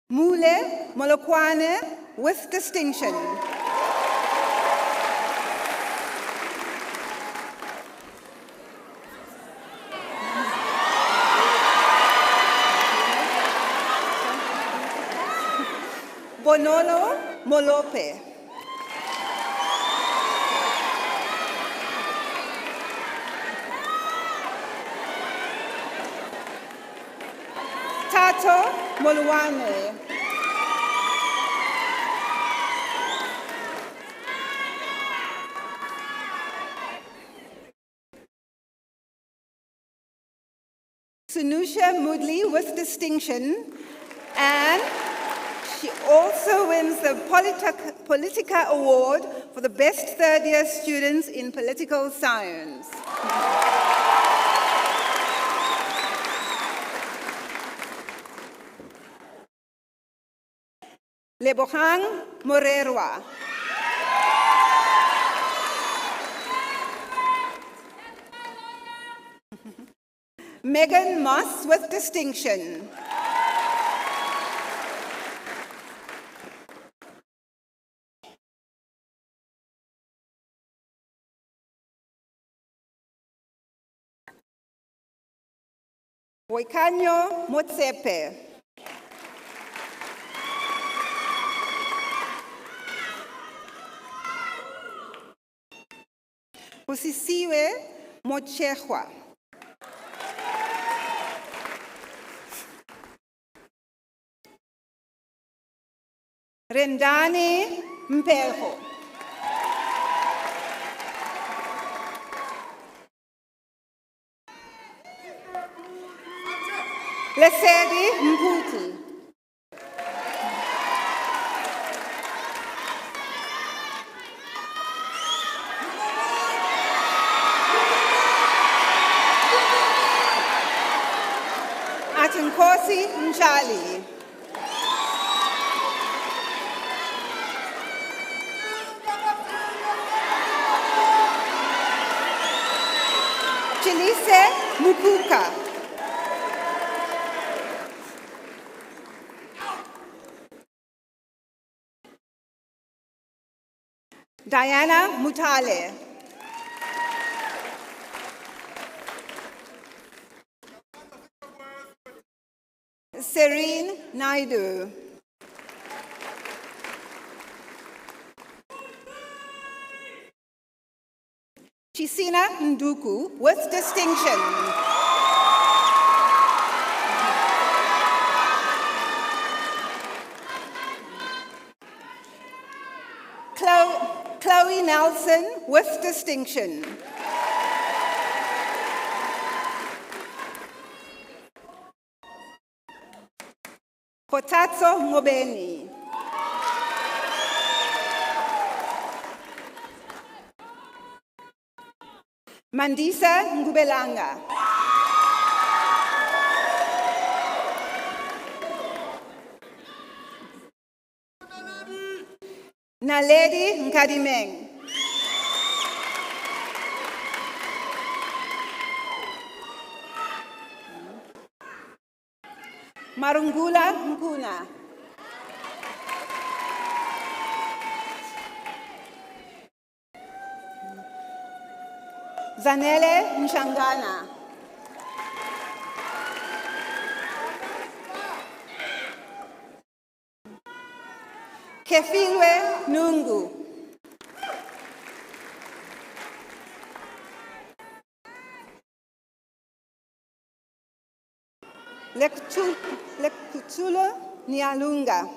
Mule Molokwane with distinction. Bonolo Molope. Tato Molwane. Sunusha Moodley with distinction, and she also wins the Politica Award for the best third-year students in political science. Lebohang Morerwa. Megan Moss with distinction. Boikanyo Motsepe. Usisiwe Mochehwa. Rendani Mpeho. Lesedi Mputi. Atinkosi Mchali. Chilise Mukuka. Diana Mutale. Serene Naidu. Chisina Nduku with distinction. Chloe Chloe Nelson with distinction. Kotatso Ngobeni. Mandisa Ngubelanga. Naledi Nkadimeng. Marungula Nkuna. Zanele Mshangana. Kefilwe Nungu. Lekutsulo Nyalunga.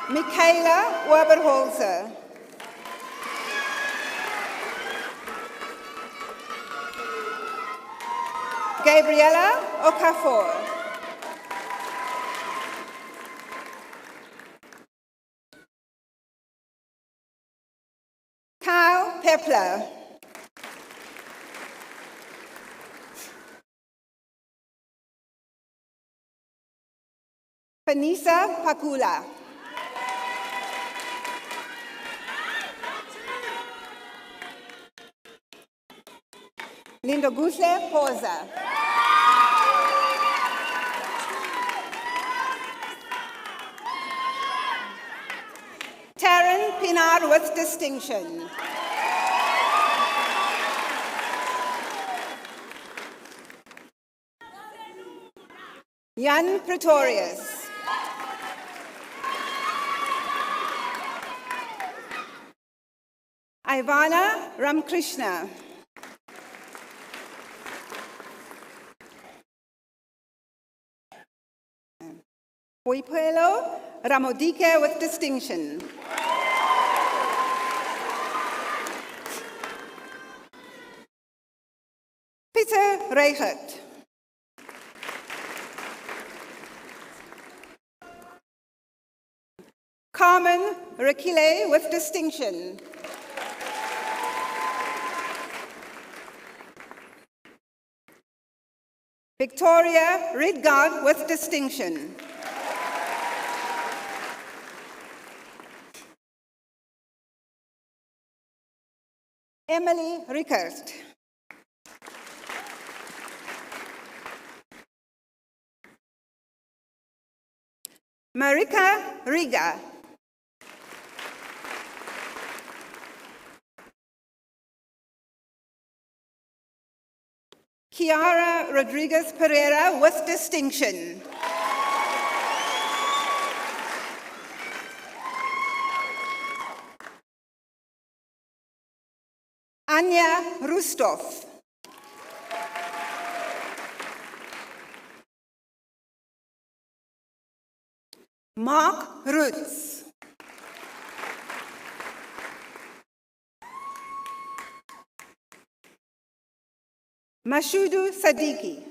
Michaela Waberholzer. Gabriela Okafor. Kyle Pepler. Panisa Pakula. Lindogusle Poza. Taryn Pinar with distinction. Jan Pretorius. Ivana Ramkrishna. Boipelo Ramodike with distinction. Peter Reichert. Carmen Rekile with distinction. Victoria Ridgard with distinction. Emily Rickert. Marika Riga. Kiara Rodriguez Pereira with distinction. Anya Rustov. Mark Roots. Mashudu Sadiki.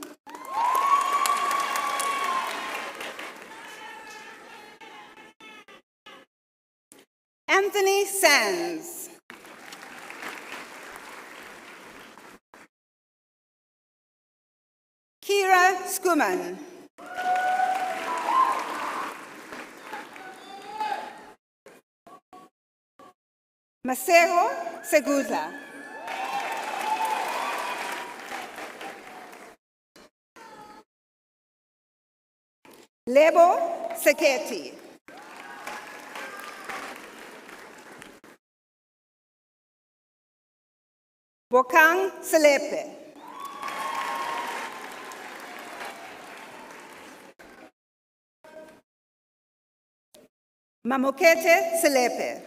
Anthony Sands. Kira Skuman. Masero Seguza. Lebo Seketi. Bokang Selepe. Mamokete Selepe.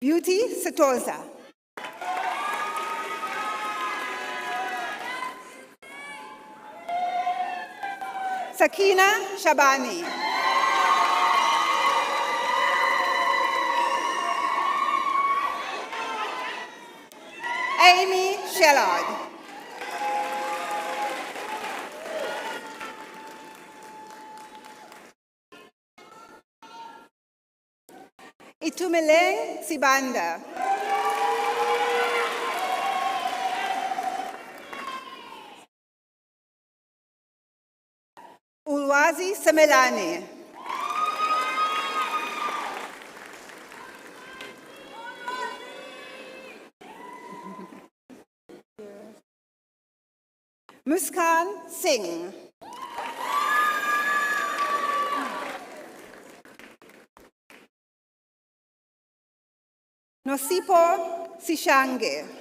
Beauty Setoza. Sakina Shabani. Amy Shellard. Itumeleng Sibanda. Ulwazi Semelani. Muskan Singh. Nosipo Sishange.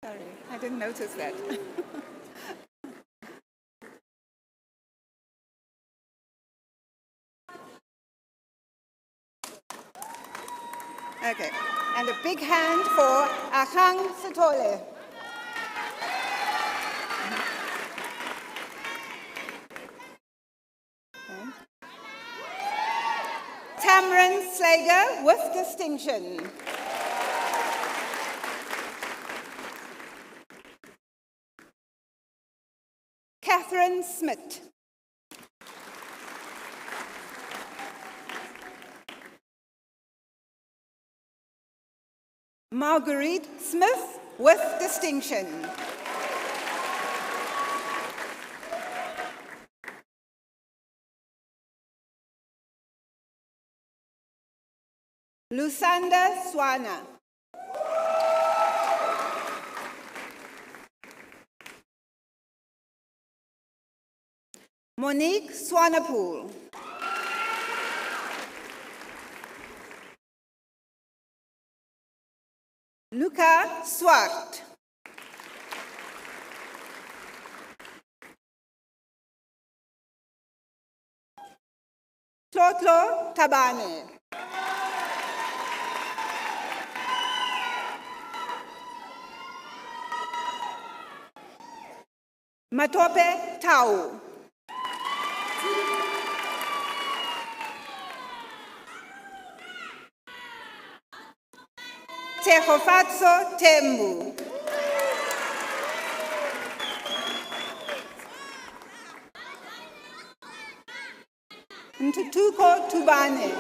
Sorry, I didn't notice that. Okay, and a big hand for Akang Sitole. Okay. Tamron Slager with distinction. Catherine Smith. Marguerite Smith with distinction. Lusanda Swana. Monique Swanapool. Luca Swart. Tlotlo Tabane. Matope Tau. Tehofatso Tembu. Ntutuko Tubane.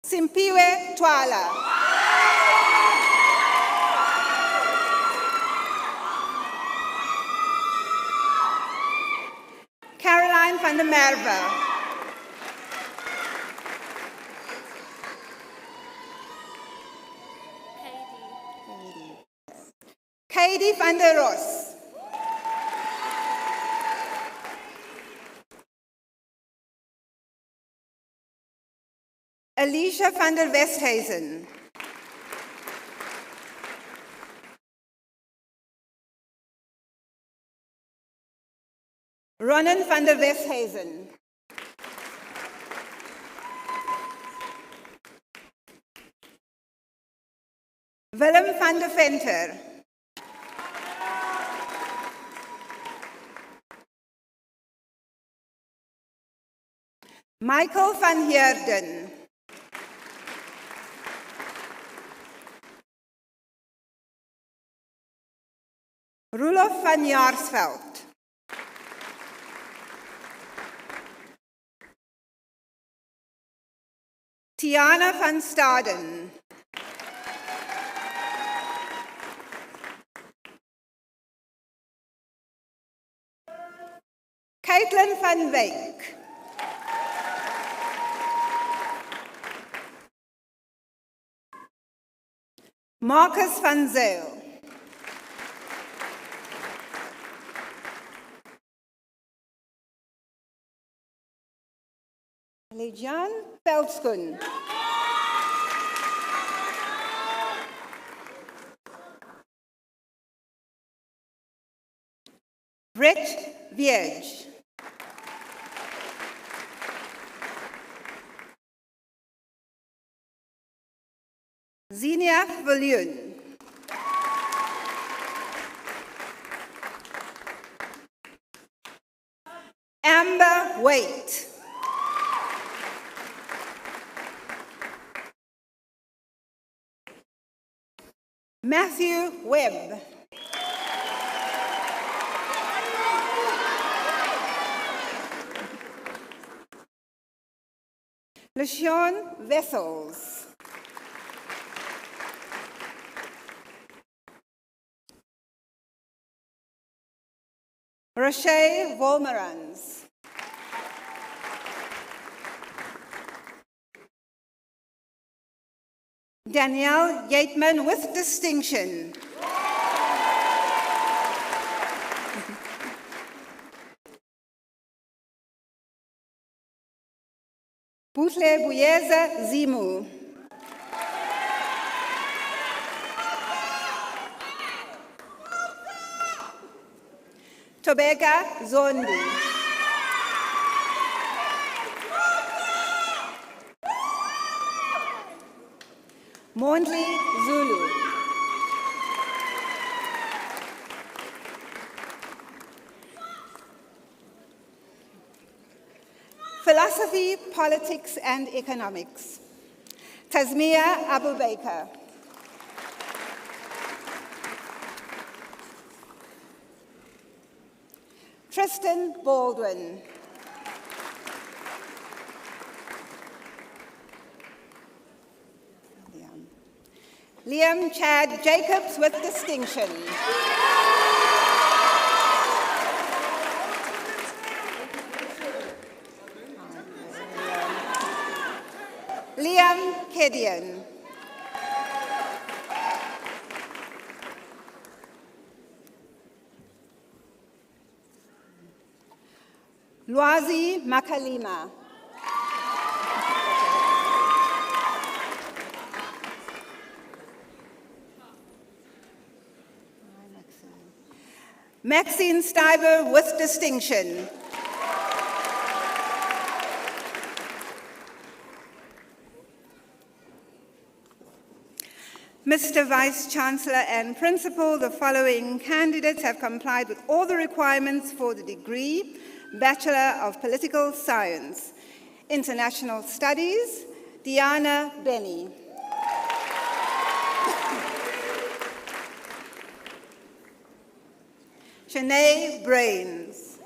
Simpiwe Twala. Caroline van der Merwe. Katie van der Ros. Alicia van der Westhuizen. Ronan van der Westhuizen. Willem van der Venter. Michael van Heerden. Roelof van Jaarsveld. Tiana van Staden. Caitlin van Wyk. Marcus van Zyl. Lejan Veldskoen. Brett Viege. Zinia Viljoen. Amber Waite. Matthew Webb. LaShawn Vessels. Roche Volmerans. Danielle Yateman with distinction. Butle Buyeza Zimu. Tobeka Zondi. Mondli Zulu. Philosophy, Politics and Economics. Tasmia Abu Baker. Tristan Baldwin. Liam Chad Jacobs with distinction. Liam Kedian. Lwazi Makalima. Maxine Stiver with distinction. Mr. Vice-Chancellor and Principal, the following candidates have complied with all the requirements for the degree Bachelor of Political Science. International Studies, Diana Benny. Shanae Brains.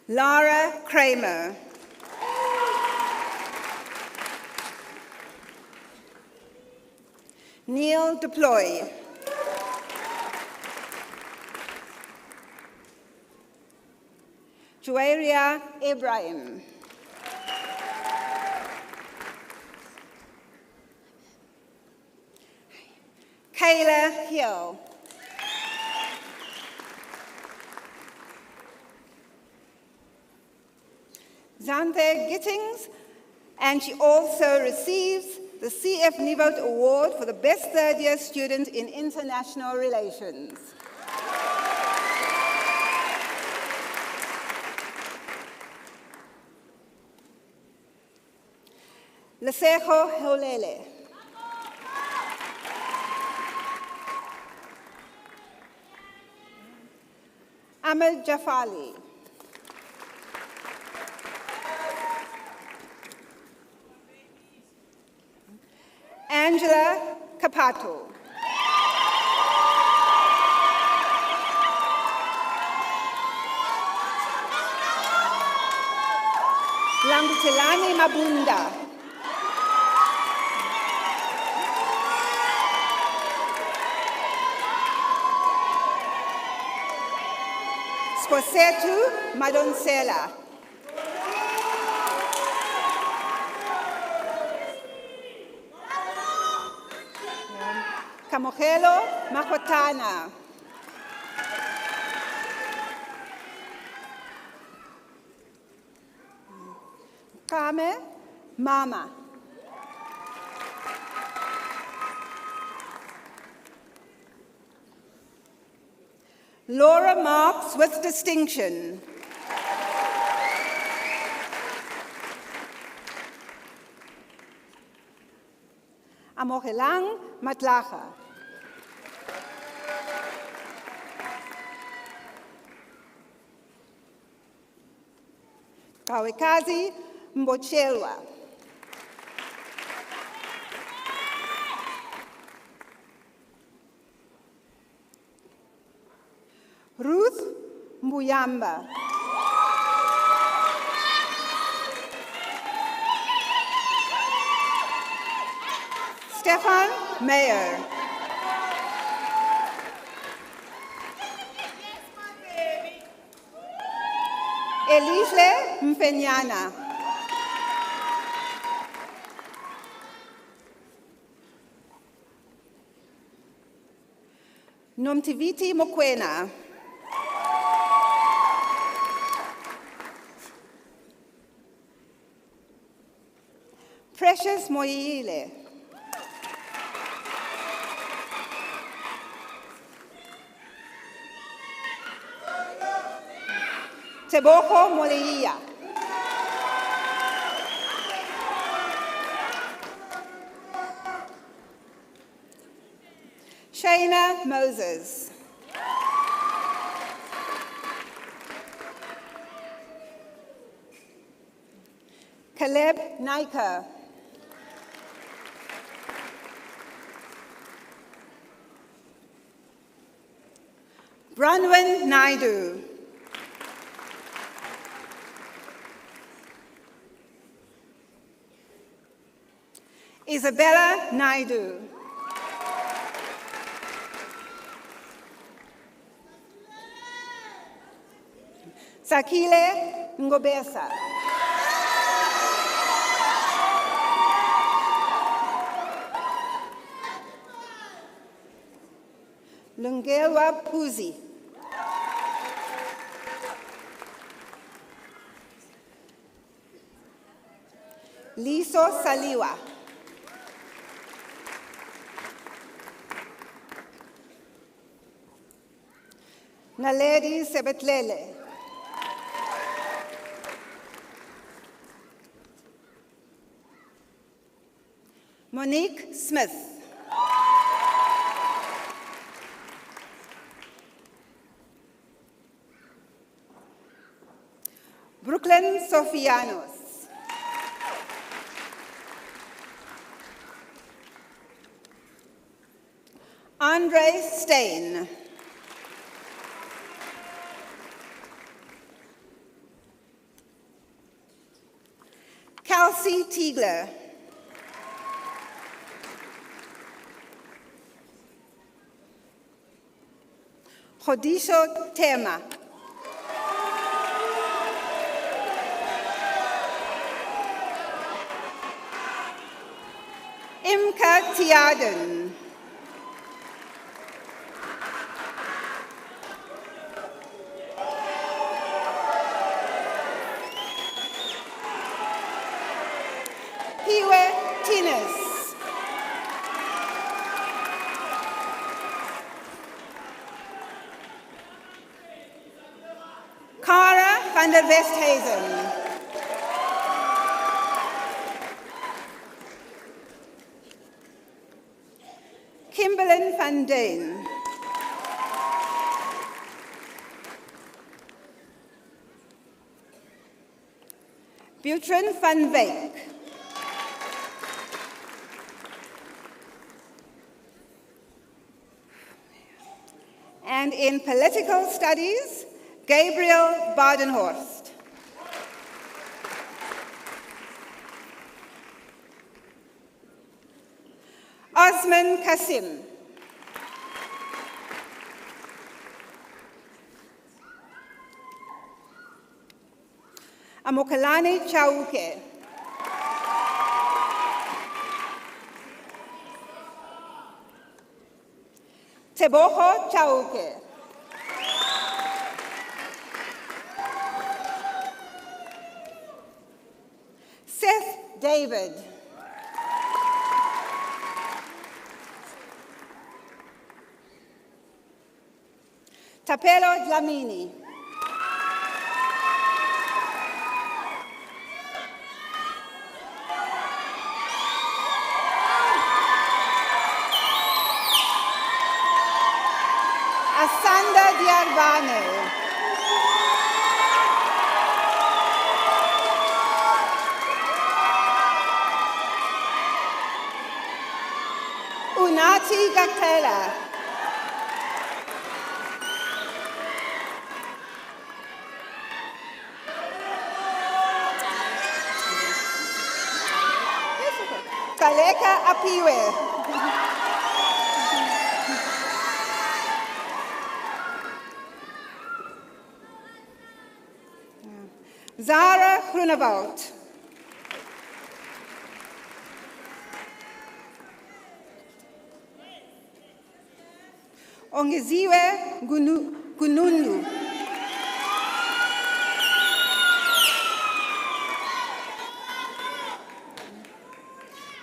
Lara Kramer. Neil Deploy. Juwaria Ibrahim. Kayla Hill. Zanthe Gittings, and she also receives the C.F. Nivout Award for the Best Third-Year Student in International Relations. Lesejo Holele. Ahmed Jafali. Angela Capato. Langutilani Mabunda. Sposetu Madonsela. Camogelo Mahotana. Kame, Mama. Laura Marks with distinction. Amogelang Matlaga. Kawekazi Mbochelwa. Ruth Mbuyamba. Stefan Mayer. Elisle Mfenyana. Nomtiviti Mokwena. Precious Moyile. Teboko Moleia. Shayna Moses. Caleb Naika. Bronwyn Naidu. Isabella Naidu. Sakile Ngobesa. Lungelwa Puzi. Liso Saliwa. Naledi Sebetlele. Monique Smith. Brooklyn Sofianos. Andre Stein. Kelsey Tiegler. Hodisho Tema. Imka Tiaden. Hiwe Tines. Cara van der Westhuizen. Kimberlyn van Deen. Butrin van Wyk. And in political studies, Gabriel Badenhorst. Osman Kasim. Amokalani Chauke. Teboho Chauke. David. Tapelo Dlamini. Asanda Diarbane. Unati Gaktela. Kaleka Apiwe. Zara Groenewald. Ongeziwe Gunundu.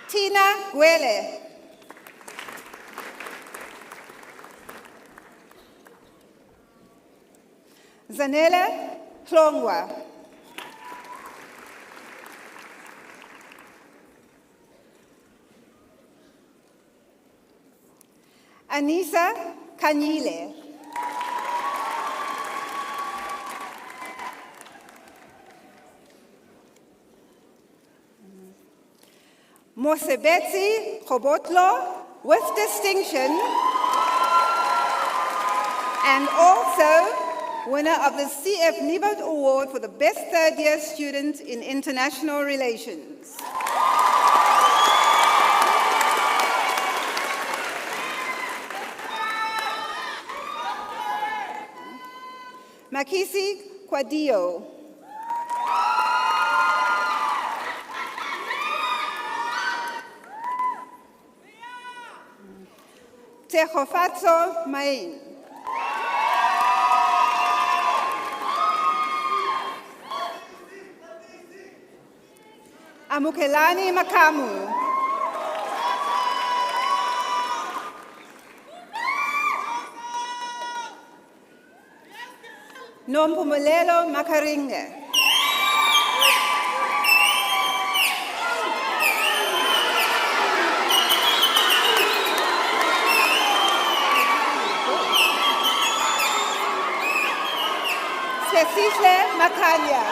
Tina Gwele. Zanele Hlongwa. Anisa Kanyile. Mosebetsi Khobotlo with distinction and also winner of the CF Nibud Award for the Best Third-Year Student in International Relations. Makisi Quadio. Tejofatso Main. Amukelani Makamu. Nompumelelo Makaringe. Cecile Makanya.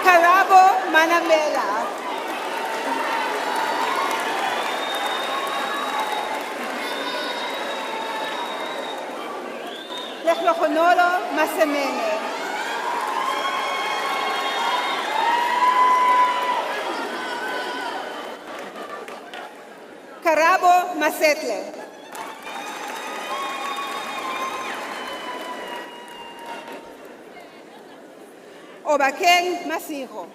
Karabo Manamela. Lechlochonolo Masemene. Karabo Masetle. Obakeng Masijo.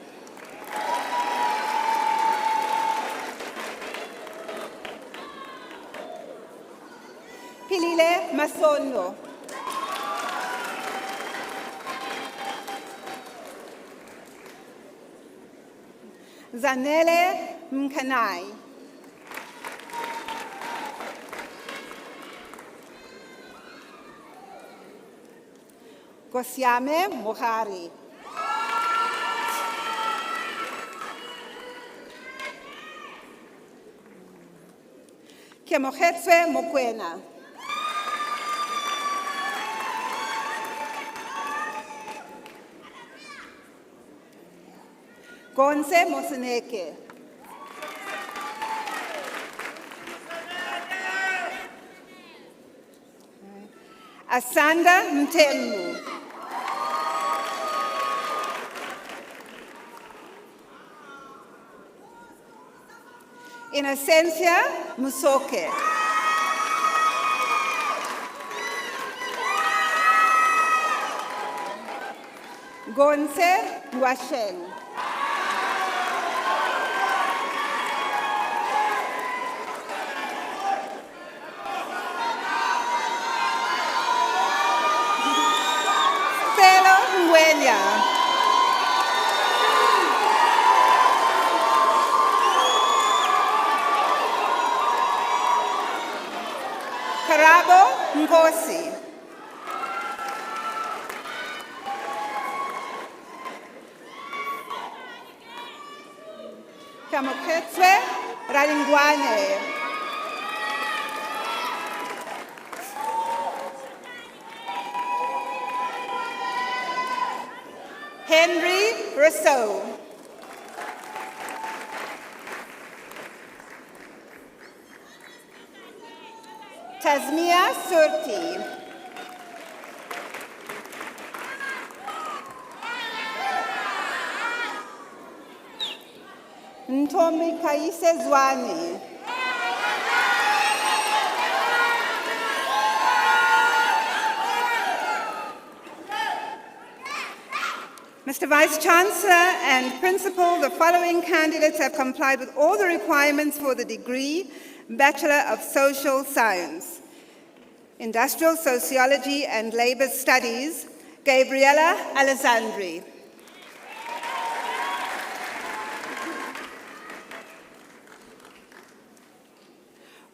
Pilile Masondo. Zanele Mkanai. Kosiame Mohari. Kemohetswe Mokwena. Gonse Moseneke. Asanda Mtembu. Innocencia Musoke. Gonse Washeng. Stella Ngwenya. Karabo Ngosi. Kamoketswe Ralingwane. Henry Rousseau. Tasmia Surti. Ntomi Kaise Zwane. Mr. Vice Chancellor and Principal, the following candidates have complied with all the requirements for the degree Bachelor of Social Science. Industrial Sociology and Labor Studies, Gabriela Alessandri.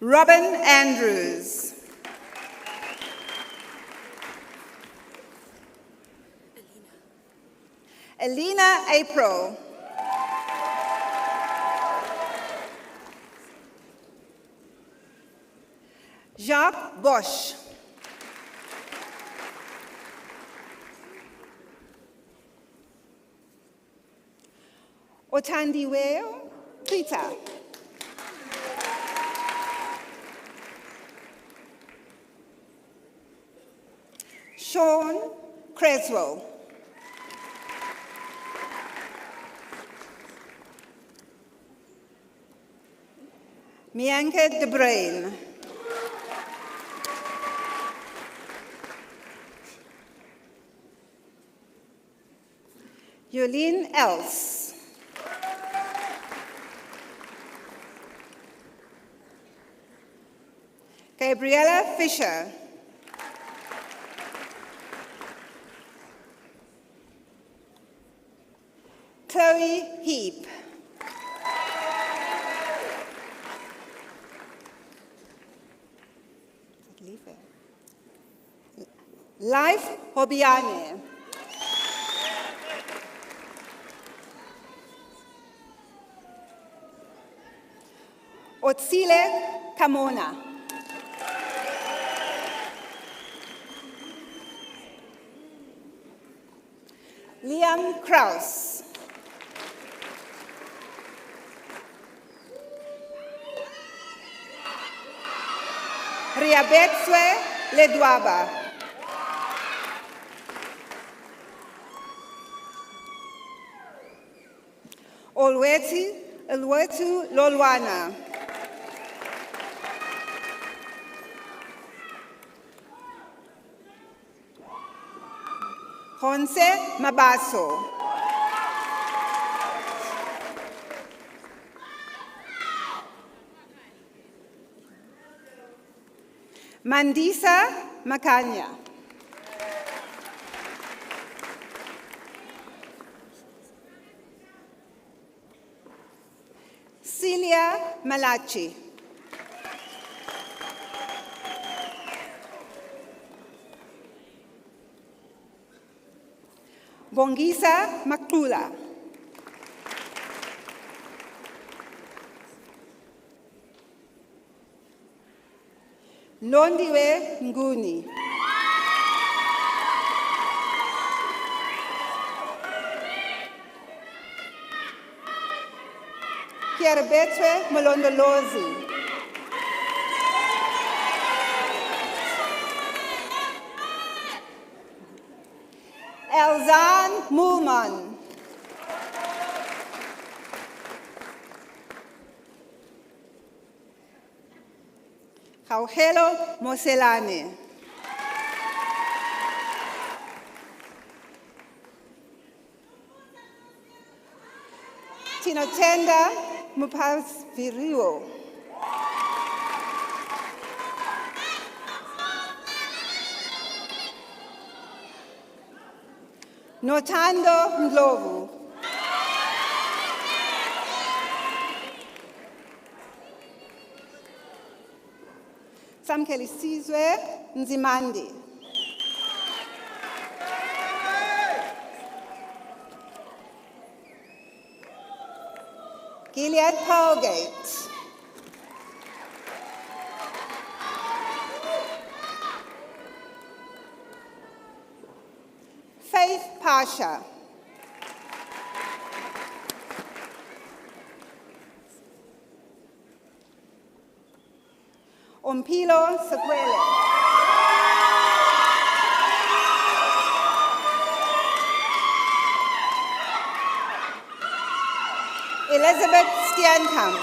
Robin Andrews. Elena April. Jacques Bosch. Otandiweo Peter. Sean Creswell. Mianke de Bruin. Jolene Els. Gabriella Fisher. Chloe Heap. Life Hobiane. Otsile Kamona. Liam Kraus. Riabetswe Ledwaba. Olwetu Lolwana. Honse Mabaso. Mandisa Makanya. Celia Malachi. Bongisa Makula. Londiwe Nguni. Kierbetwe Molondolozi. Elzan Moolman. Gaugelo Moselane. Tinotenda Mupasviriwo. Notando Ndlovu. Samkelisizwe Nzimande. Gilead Polgate. Faith Pasha. Ompilo Sequele. Elizabeth Steenkamp.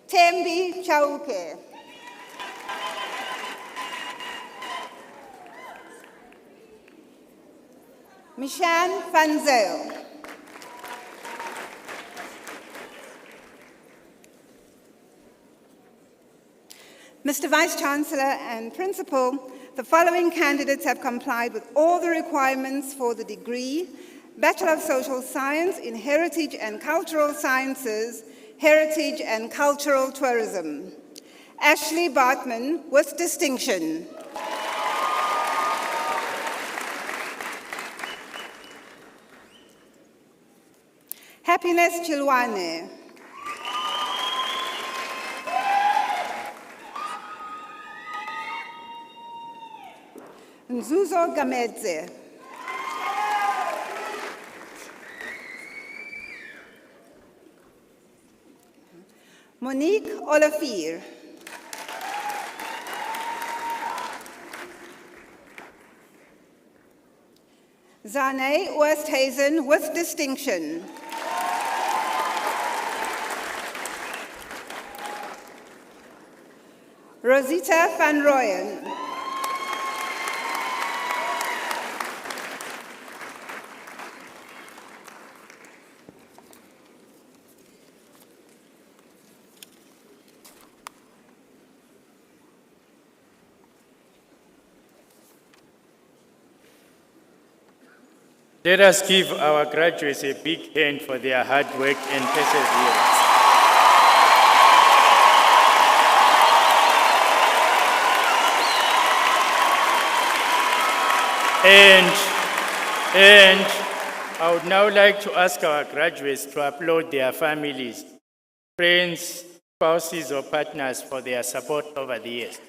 Tembi Chauke. Mishan van Zyl. Mr. Vice-Chancellor and Principal, the following candidates have complied with all the requirements for the degree Bachelor of Social Science in Heritage and Cultural Sciences, Heritage and Cultural Tourism. Ashley Bartman with distinction. Happiness Chilwane. Nzuzo Gamedze. Monique Olafir. Zane Westhazen with distinction. Rosita van Rooyen.
Let us give our graduates a big hand for their hard work and perseverance. And I would now like to ask our graduates to applaud their families, friends, spouses, or partners for their support over the years.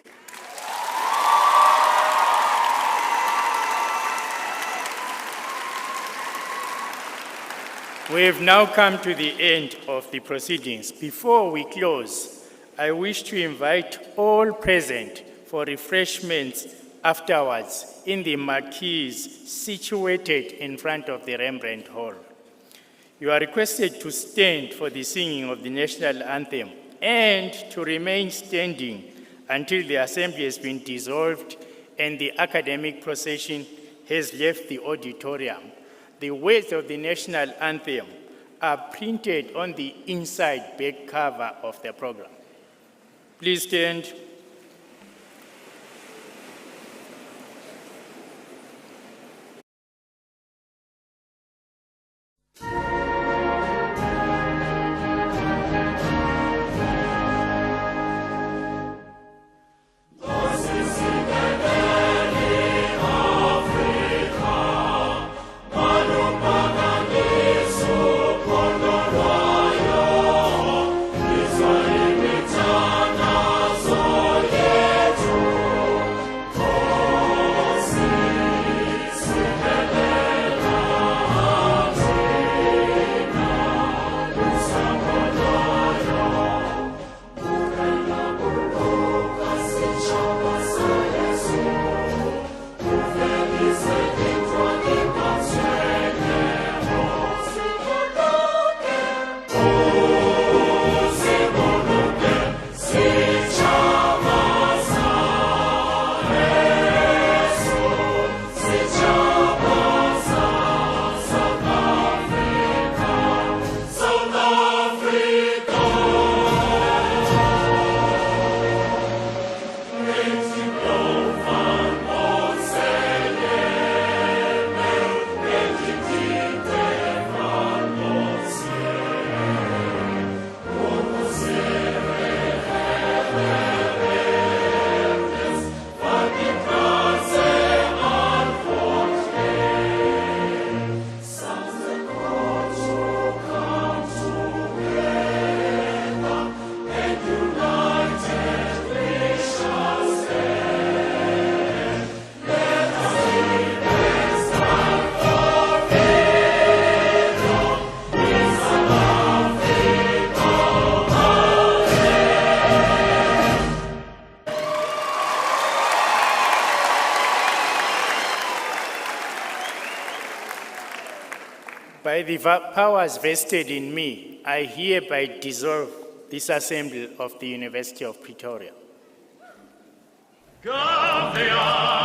We have now come to the end of the proceedings. Before we close, I wish to invite all present for refreshments afterwards in the marquees situated in front of the Rembrandt Hall. You are requested to stand for the singing of the national anthem and to remain standing until the assembly has been dissolved and the academic procession has left the auditorium. The words of the national anthem are printed on the inside back cover of the program. Please stand.
So
By the powers vested in me, I hereby dissolve this assembly of the University of Pretoria.
Gaudeamus